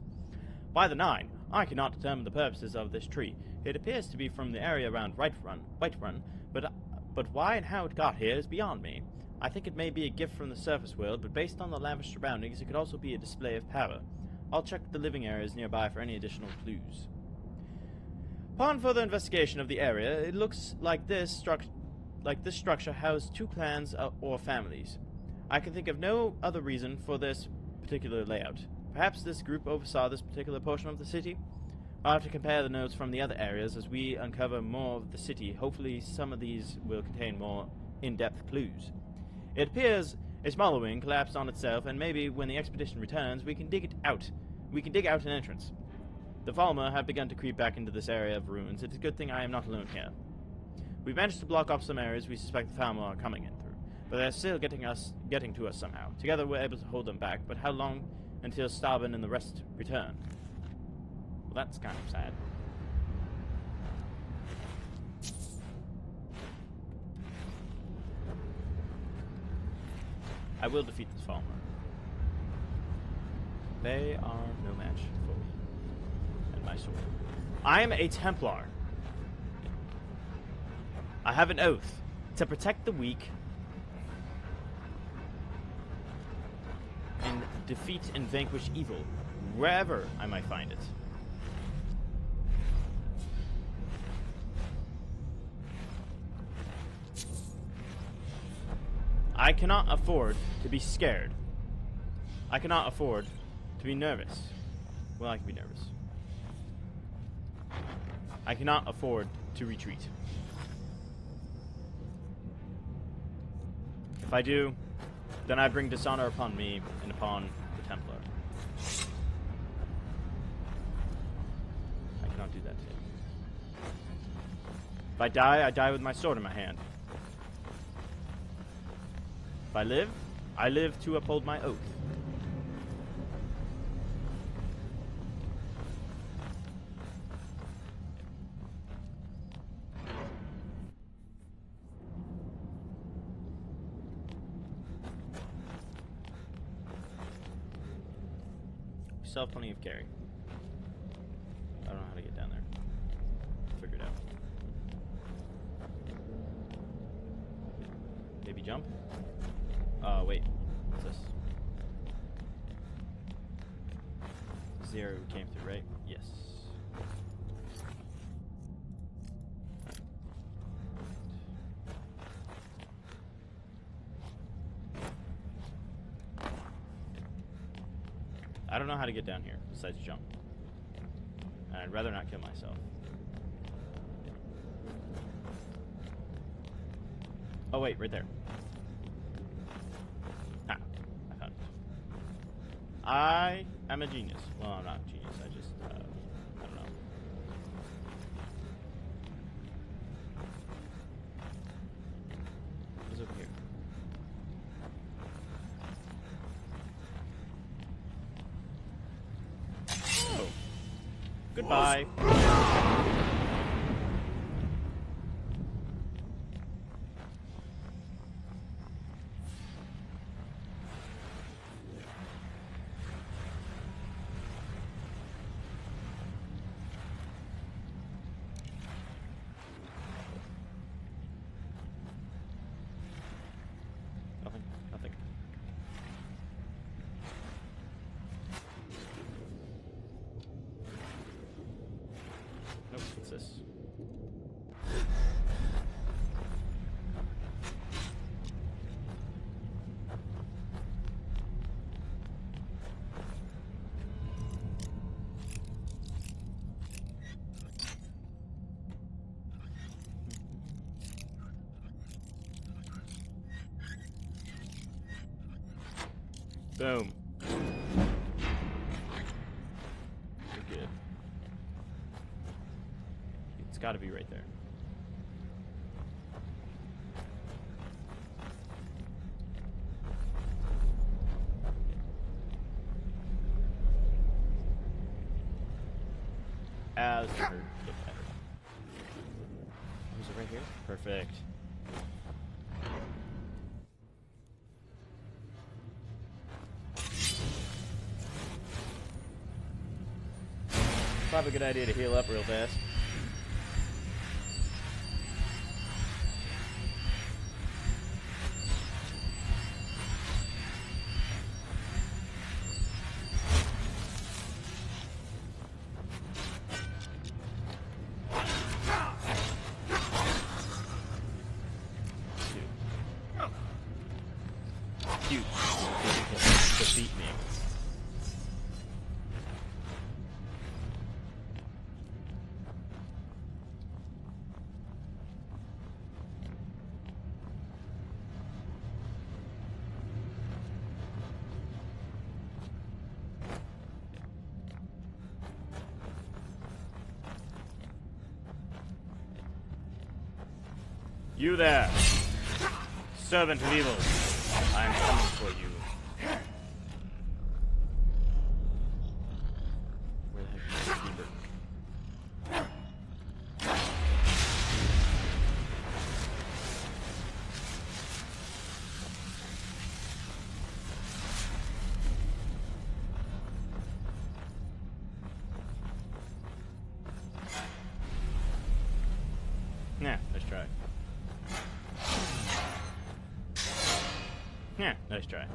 Speaker 1: By the 9, I cannot determine the purposes of this tree. It appears to be from the area around Whiterun, but why and how it got here is beyond me. I think it may be a gift from the surface world, but based on the lavish surroundings, it could also be a display of power. I'll check the living areas nearby for any additional clues. Upon further investigation of the area, it looks like this structure housed 2 clans or families. I can think of no other reason for this particular layout. Perhaps this group oversaw this particular portion of the city? I'll have to compare the notes from the other areas as we uncover more of the city. Hopefully some of these will contain more in-depth clues. It appears a smaller wing collapsed on itself, and maybe when the expedition returns, we can dig it out. We can dig out an entrance. The Falmer have begun to creep back into this area of ruins. It is a good thing I am not alone here. We've managed to block off some areas we suspect the Falmer are coming in through, but they're still getting to us somehow. Together we're able to hold them back, but how long until Starben and the rest return? Well, that's kind of sad. I will defeat this Falmer. They are no match for me. My sword. I am a Templar. I have an oath to protect the weak and defeat and vanquish evil wherever I might find it. I cannot afford to be scared. I cannot afford to be nervous. Well, I can be nervous. I cannot afford to retreat. If I do, then I bring dishonor upon me and upon the Templar. I cannot do that to him. If I die with my sword in my hand. If I live to uphold my oath. Still have plenty of carry. I don't know how to get down there. Figure it out. Maybe jump? Wait. What's this? 0 came through, right? Yes. I don't know how to get down here besides jump. And I'd rather not kill myself. Oh wait, right there. Ah, I found it. I am a genius. Well, I'm not a genius. I just, I don't know. What is over here? Oh. Goodbye. Nothing. Nope, what's this? Boom. You're good. It's got to be right there. As the herd get better. Oh, is it right here? Perfect. Probably a good idea to heal up real fast. Cute. Defeat me. You there, servant of evil, I am coming for you. Where the heck is the keeper? Yeah, let's try. Yeah, nice try.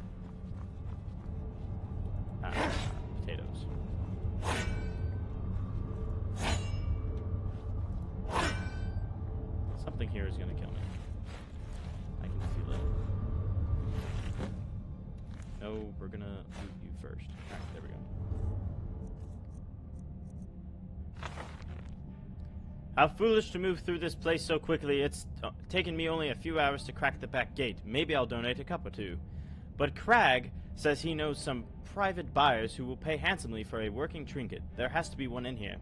Speaker 1: Ah, potatoes. Something here is gonna kill me. I can feel it. No, we're gonna loot you first. Alright, there we go. How foolish to move through this place so quickly. It's taken me only a few hours to crack the back gate. Maybe I'll donate a cup or two. But Crag says he knows some private buyers who will pay handsomely for a working trinket. There has to be one in here.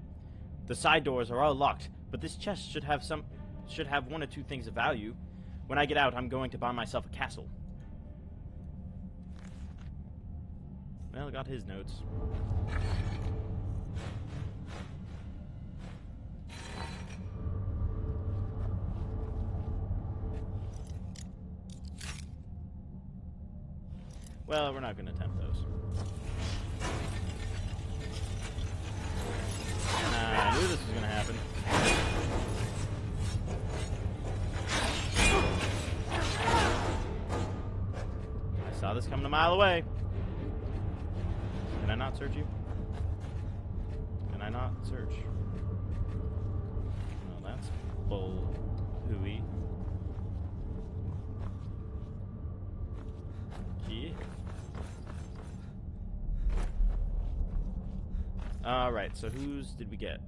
Speaker 1: The side doors are all locked, but this chest should have one or two things of value. When I get out, I'm going to buy myself a castle. Well, I got his notes. Well, we're not going to attempt those. I knew this was going to happen. Saw this coming a mile away. Can I not search you? Can I not search? No, that's bull hooey. Key. Alright, so whose did we get?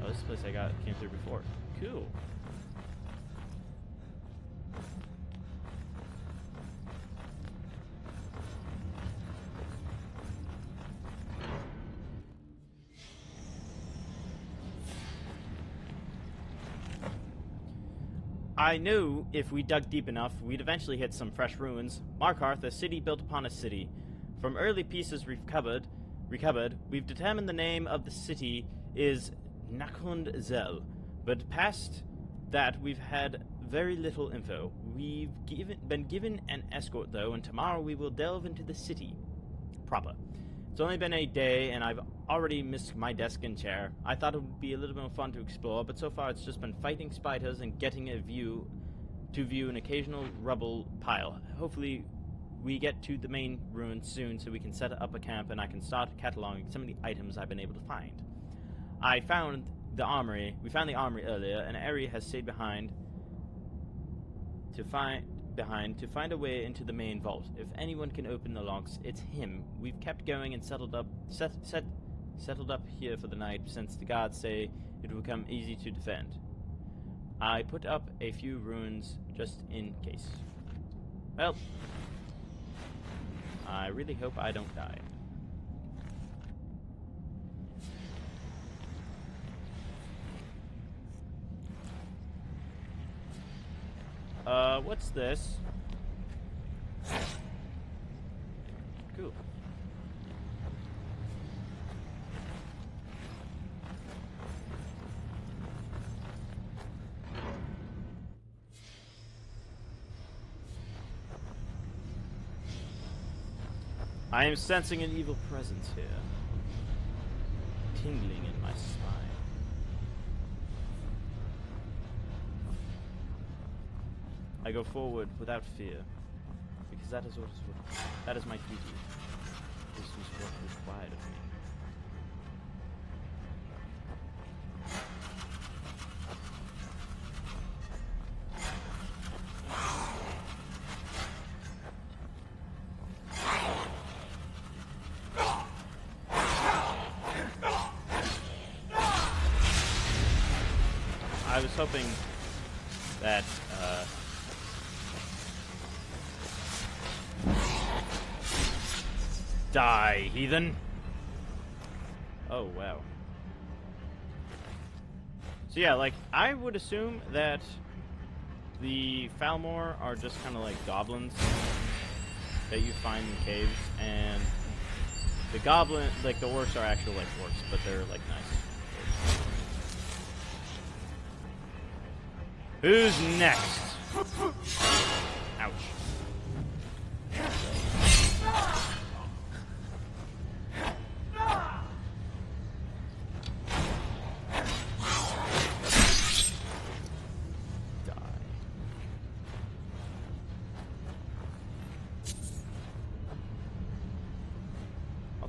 Speaker 1: Oh, this place I came through before. Cool. I knew if we dug deep enough, we'd eventually hit some fresh ruins. Markarth, a city built upon a city. From early pieces recovered, we've determined the name of the city is Nakund Zel, but past that we've had very little info. We've been given an escort though, and tomorrow we will delve into the city proper. It's only been a day, and I've already missed my desk and chair. I thought it would be a little bit more fun to explore, but so far it's just been fighting spiders and getting a view an occasional rubble pile. Hopefully we get to the main ruins soon so we can set up a camp and I can start cataloging some of the items I've been able to find. We found the armory earlier, and Ari has stayed behind to find a way into the main vault. If anyone can open the locks, it's him. We've kept going and settled up here for the night since the guards say it will become easy to defend. I put up a few ruins just in case. Well, I really hope I don't die. What's this? Cool. I am sensing an evil presence here, tingling in my spine. I go forward without fear, because that is my duty. This is what is required of me. I was hoping that die, heathen. Oh, wow. So yeah, like, I would assume that the Falmor are just kind of like goblins that you find in caves, and the goblin, like, the orcs are actual, like, orcs, but they're, like, nice. Who's next? Ouch.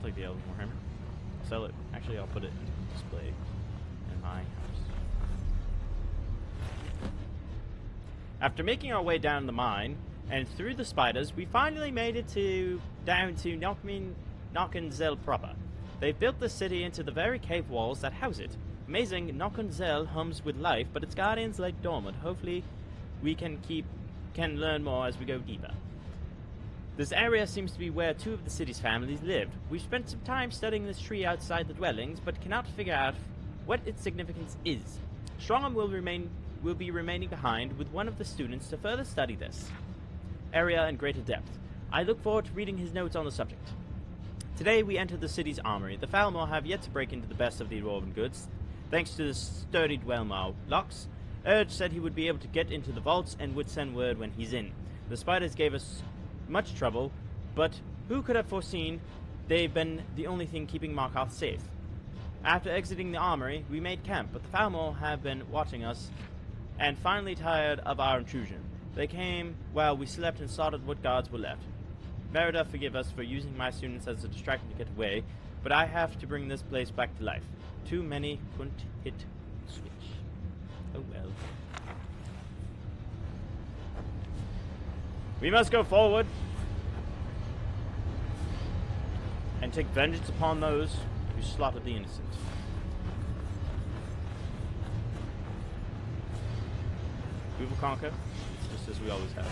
Speaker 1: Take the Elven Warhammer. I'll sell it. Actually, I'll put it in display in my house. After making our way down the mine and through the spiders, we finally made it down to Nakund Zel proper. They've built the city into the very cave walls that house it. Amazing, Nakund Zel hums with life, but its guardians lie dormant. Hopefully, we can learn more as we go deeper. This area seems to be where two of the city's families lived. We've spent some time studying this tree outside the dwellings, but cannot figure out what its significance is. Strongham will be remaining behind with one of the students to further study this area in greater depth. I look forward to reading his notes on the subject. Today we entered the city's armory. The Falmor have yet to break into the best of the dwarven goods, thanks to the sturdy Dwellmar locks. Urge said he would be able to get into the vaults and would send word when he's in. The spiders gave us much trouble, but who could have foreseen they've been the only thing keeping Markarth safe? After exiting the armory, we made camp, but the Falmor have been watching us and finally tired of our intrusion. They came while we slept and slaughtered what guards were left. Merida, forgive us for using my students as a distraction to get away, but I have to bring this place back to life. Too many couldn't hit switch. Oh well. We must go forward and take vengeance upon those who slaughtered the innocent. We will conquer, just as we always have.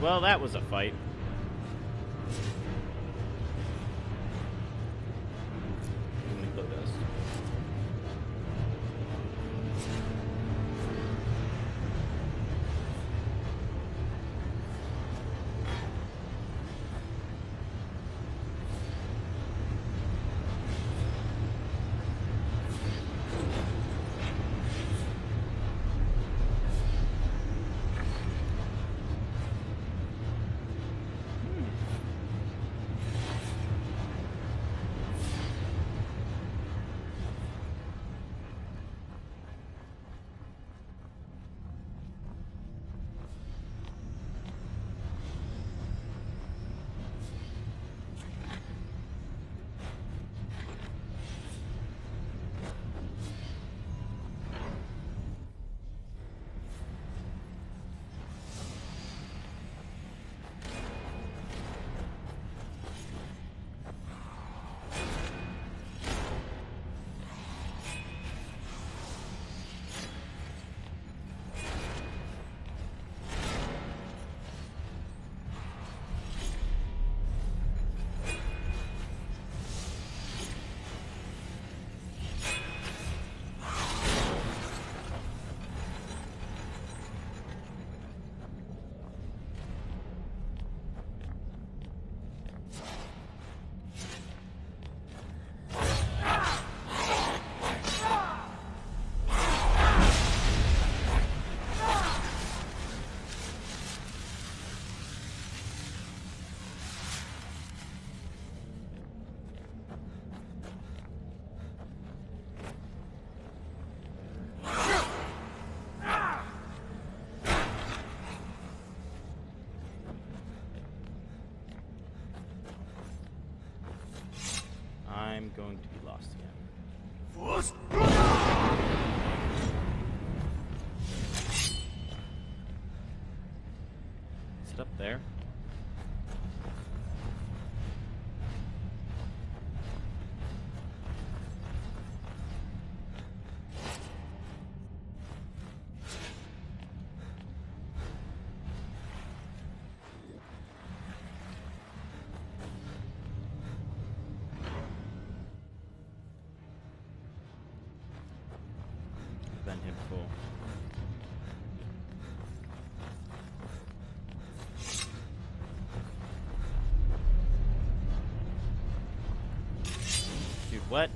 Speaker 1: Well, that was a fight. I'm going to be lost again. Is it up there? Been here before. Dude, what?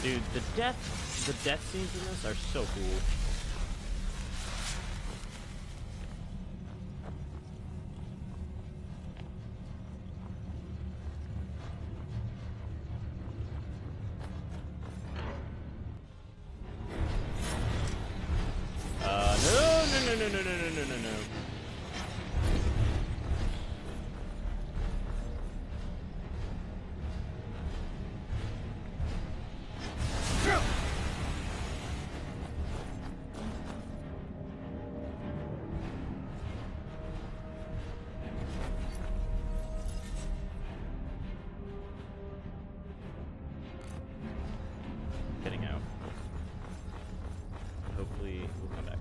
Speaker 1: Dude, the death scenes in this are so cool. No. Getting out. Hopefully we'll come back.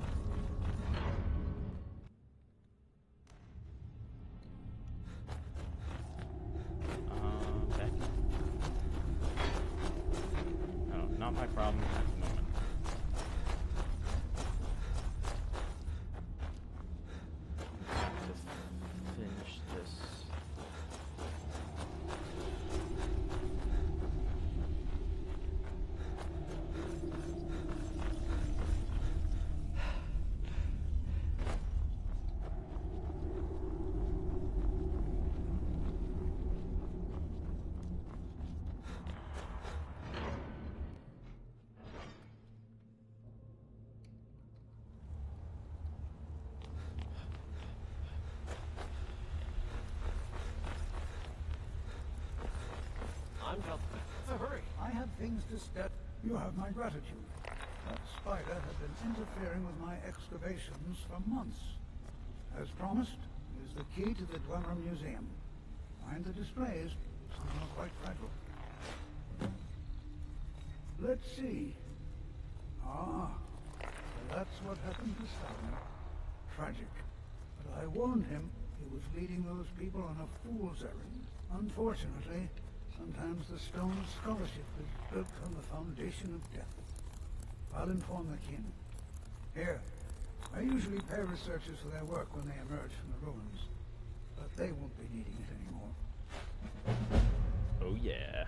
Speaker 9: things to step. You have my gratitude. That spider had been interfering with my excavations for months. As promised, is the key to the Dwemer Museum. Find the displays. Some are quite fragile. Let's see. Ah, that's what happened to Skyrim. Tragic. But I warned him he was leading those people on a fool's errand. Unfortunately, sometimes the stone scholarship is built on the foundation of death. I'll inform the king. Here, I usually pay researchers for their work when they emerge from the ruins, but they won't be needing it anymore.
Speaker 1: Oh yeah.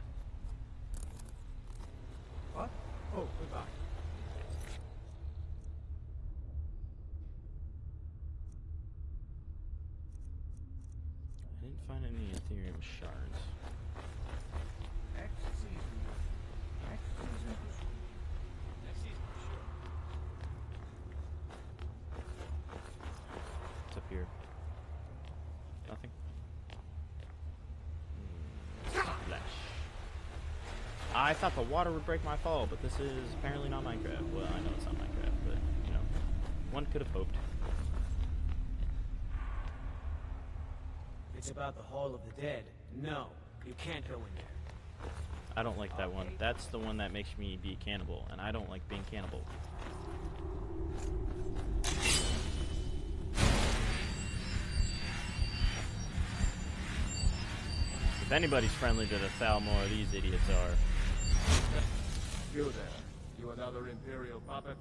Speaker 9: What? Oh, goodbye.
Speaker 1: I didn't find any Ethereum shards.
Speaker 9: Next season. Next season.
Speaker 10: Next season, for sure.
Speaker 1: What's up here? Nothing? Splash. I thought the water would break my fall, but this is apparently not Minecraft. Well, I know it's not Minecraft, but, you know, one could have hoped.
Speaker 10: It's about the Hall of the Dead. No, you can't go in there.
Speaker 1: I don't like that one. That's the one that makes me be a cannibal, and I don't like being cannibal. If anybody's friendly to the Thalmor, these idiots are.
Speaker 6: You there. You another Imperial puppet?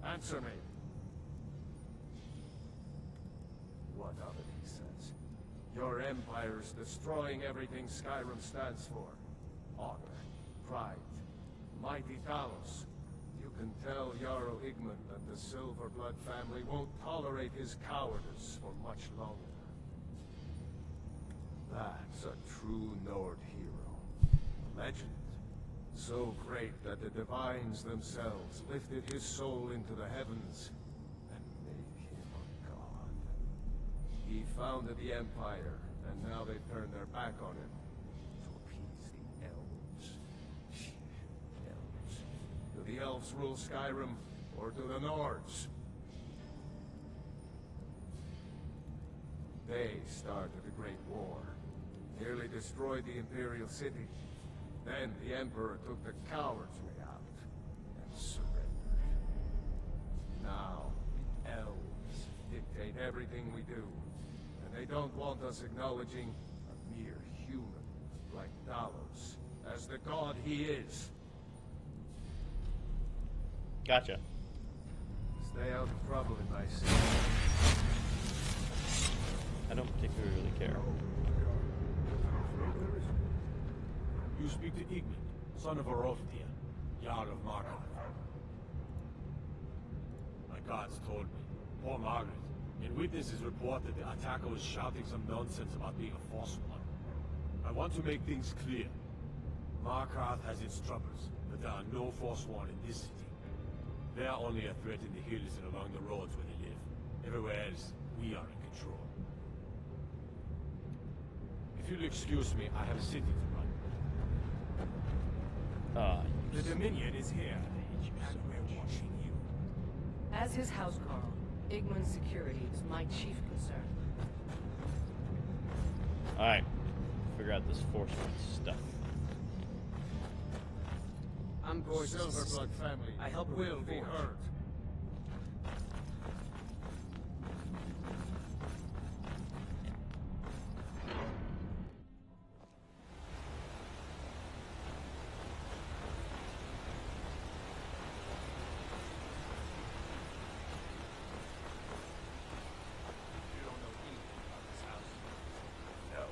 Speaker 6: Answer me. What of it, he says. Your Empire's destroying everything Skyrim stands for. Honor, pride, mighty Talos. You can tell Jarl Igmund that the Silverblood family won't tolerate his cowardice for much longer. That's a true Nord hero. A legend. So great that the divines themselves lifted his soul into the heavens and made him a god. He founded the Empire, and now they've turned their back on him to appease the elves. Elves. Do the elves rule Skyrim, or do the Nords? They started a great war, nearly destroyed the Imperial city. Then the Emperor took the coward's way out and surrendered. Now, the elves dictate everything we do, and they don't want us acknowledging a mere human like Talos as the god he is.
Speaker 1: Gotcha.
Speaker 6: Stay out of trouble in my city.
Speaker 1: I don't particularly care.
Speaker 11: You speak to Igmund, son of Orofdir, Jarl of Markarth. My gods told me, poor Margaret, in witnesses report that the attacker was shouting some nonsense about being a Forsworn. I want to make things clear. Markarth has its troubles, but there are no Forsworn in this city. They are only a threat in the hills and along the roads where they live. Everywhere else, we are in control. If you'll excuse me, I have a city to run.
Speaker 10: The Dominion is here, and we're watching you.
Speaker 3: As his housecarl, Igmund's security is my chief concern.
Speaker 1: Alright. Figure out this Forsworn stuff.
Speaker 10: I'm
Speaker 6: The
Speaker 10: gorgeous.
Speaker 6: Silverblood family
Speaker 10: I help
Speaker 6: will be
Speaker 10: Forge.
Speaker 6: heard.
Speaker 10: You don't know anything about this house?
Speaker 6: No.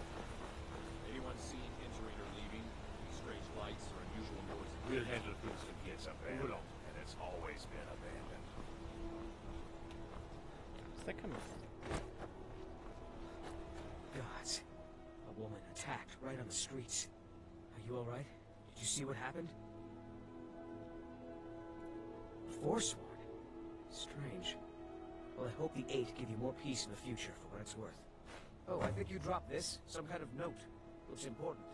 Speaker 10: Anyone seen entering or leaving? Any strange lights or unusual noises?
Speaker 11: We'll handle things when he gets
Speaker 6: Abandoned,
Speaker 11: up.
Speaker 6: and it's always been abandoned.
Speaker 1: Where's that coming from?
Speaker 10: Gods. A woman attacked right on the streets. Are you alright? Did you see what happened? Forsworn? Strange. Well, I hope the Eight give you more peace in the future, for what it's worth. Oh, I think you dropped this. Some kind of note. Looks important.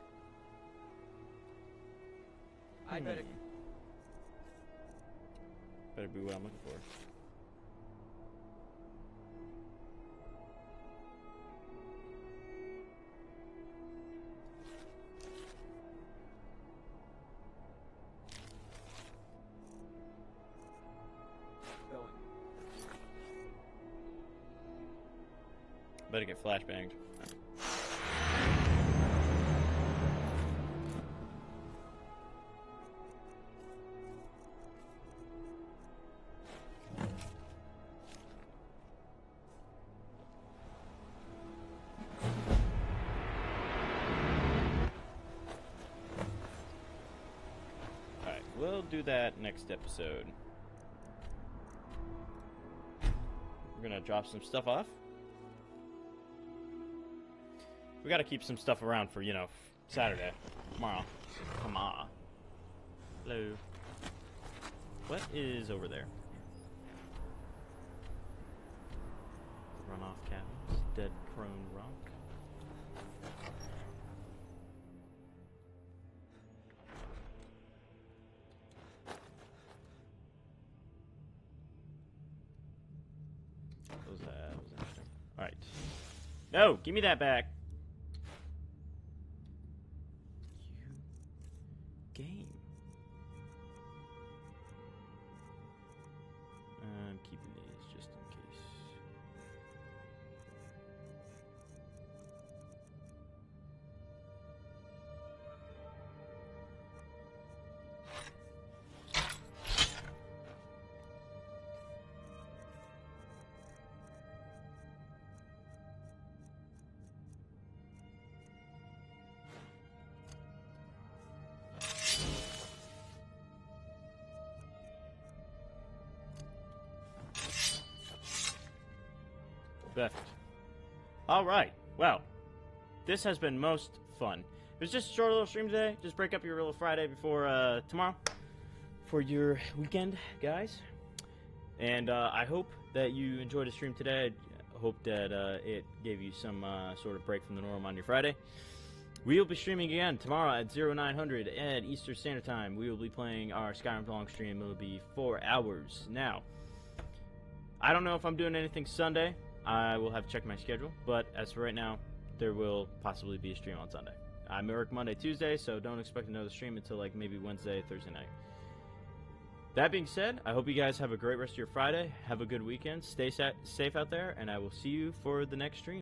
Speaker 10: I better...
Speaker 1: Better be what I'm looking for. Better get flashbanged. Alright, we'll do that next episode. We're gonna drop some stuff off. We gotta keep some stuff around for, you know, Saturday. Tomorrow. Come on. Hello. What is over there? Runoff cabins. Dead Crone Rock. What was that? That was interesting. Alright. No! Give me that back! Game. I'm keeping these just in case. Perfect. Alright, well, this has been most fun. It was just a short little stream today. Just break up your little Friday before tomorrow for your weekend, guys. And I hope that you enjoyed the stream today. I hope that it gave you some sort of break from the norm on your Friday. We will be streaming again tomorrow at 0900 at Eastern Standard Time. We will be playing our Skyrim long stream. It will be 4 hours. Now, I don't know if I'm doing anything Sunday. I will have to check my schedule, but as for right now, there will possibly be a stream on Sunday. I'm at work Monday, Tuesday, so don't expect another stream until like maybe Wednesday, Thursday night. That being said, I hope you guys have a great rest of your Friday. Have a good weekend. Stay safe out there, and I will see you for the next stream.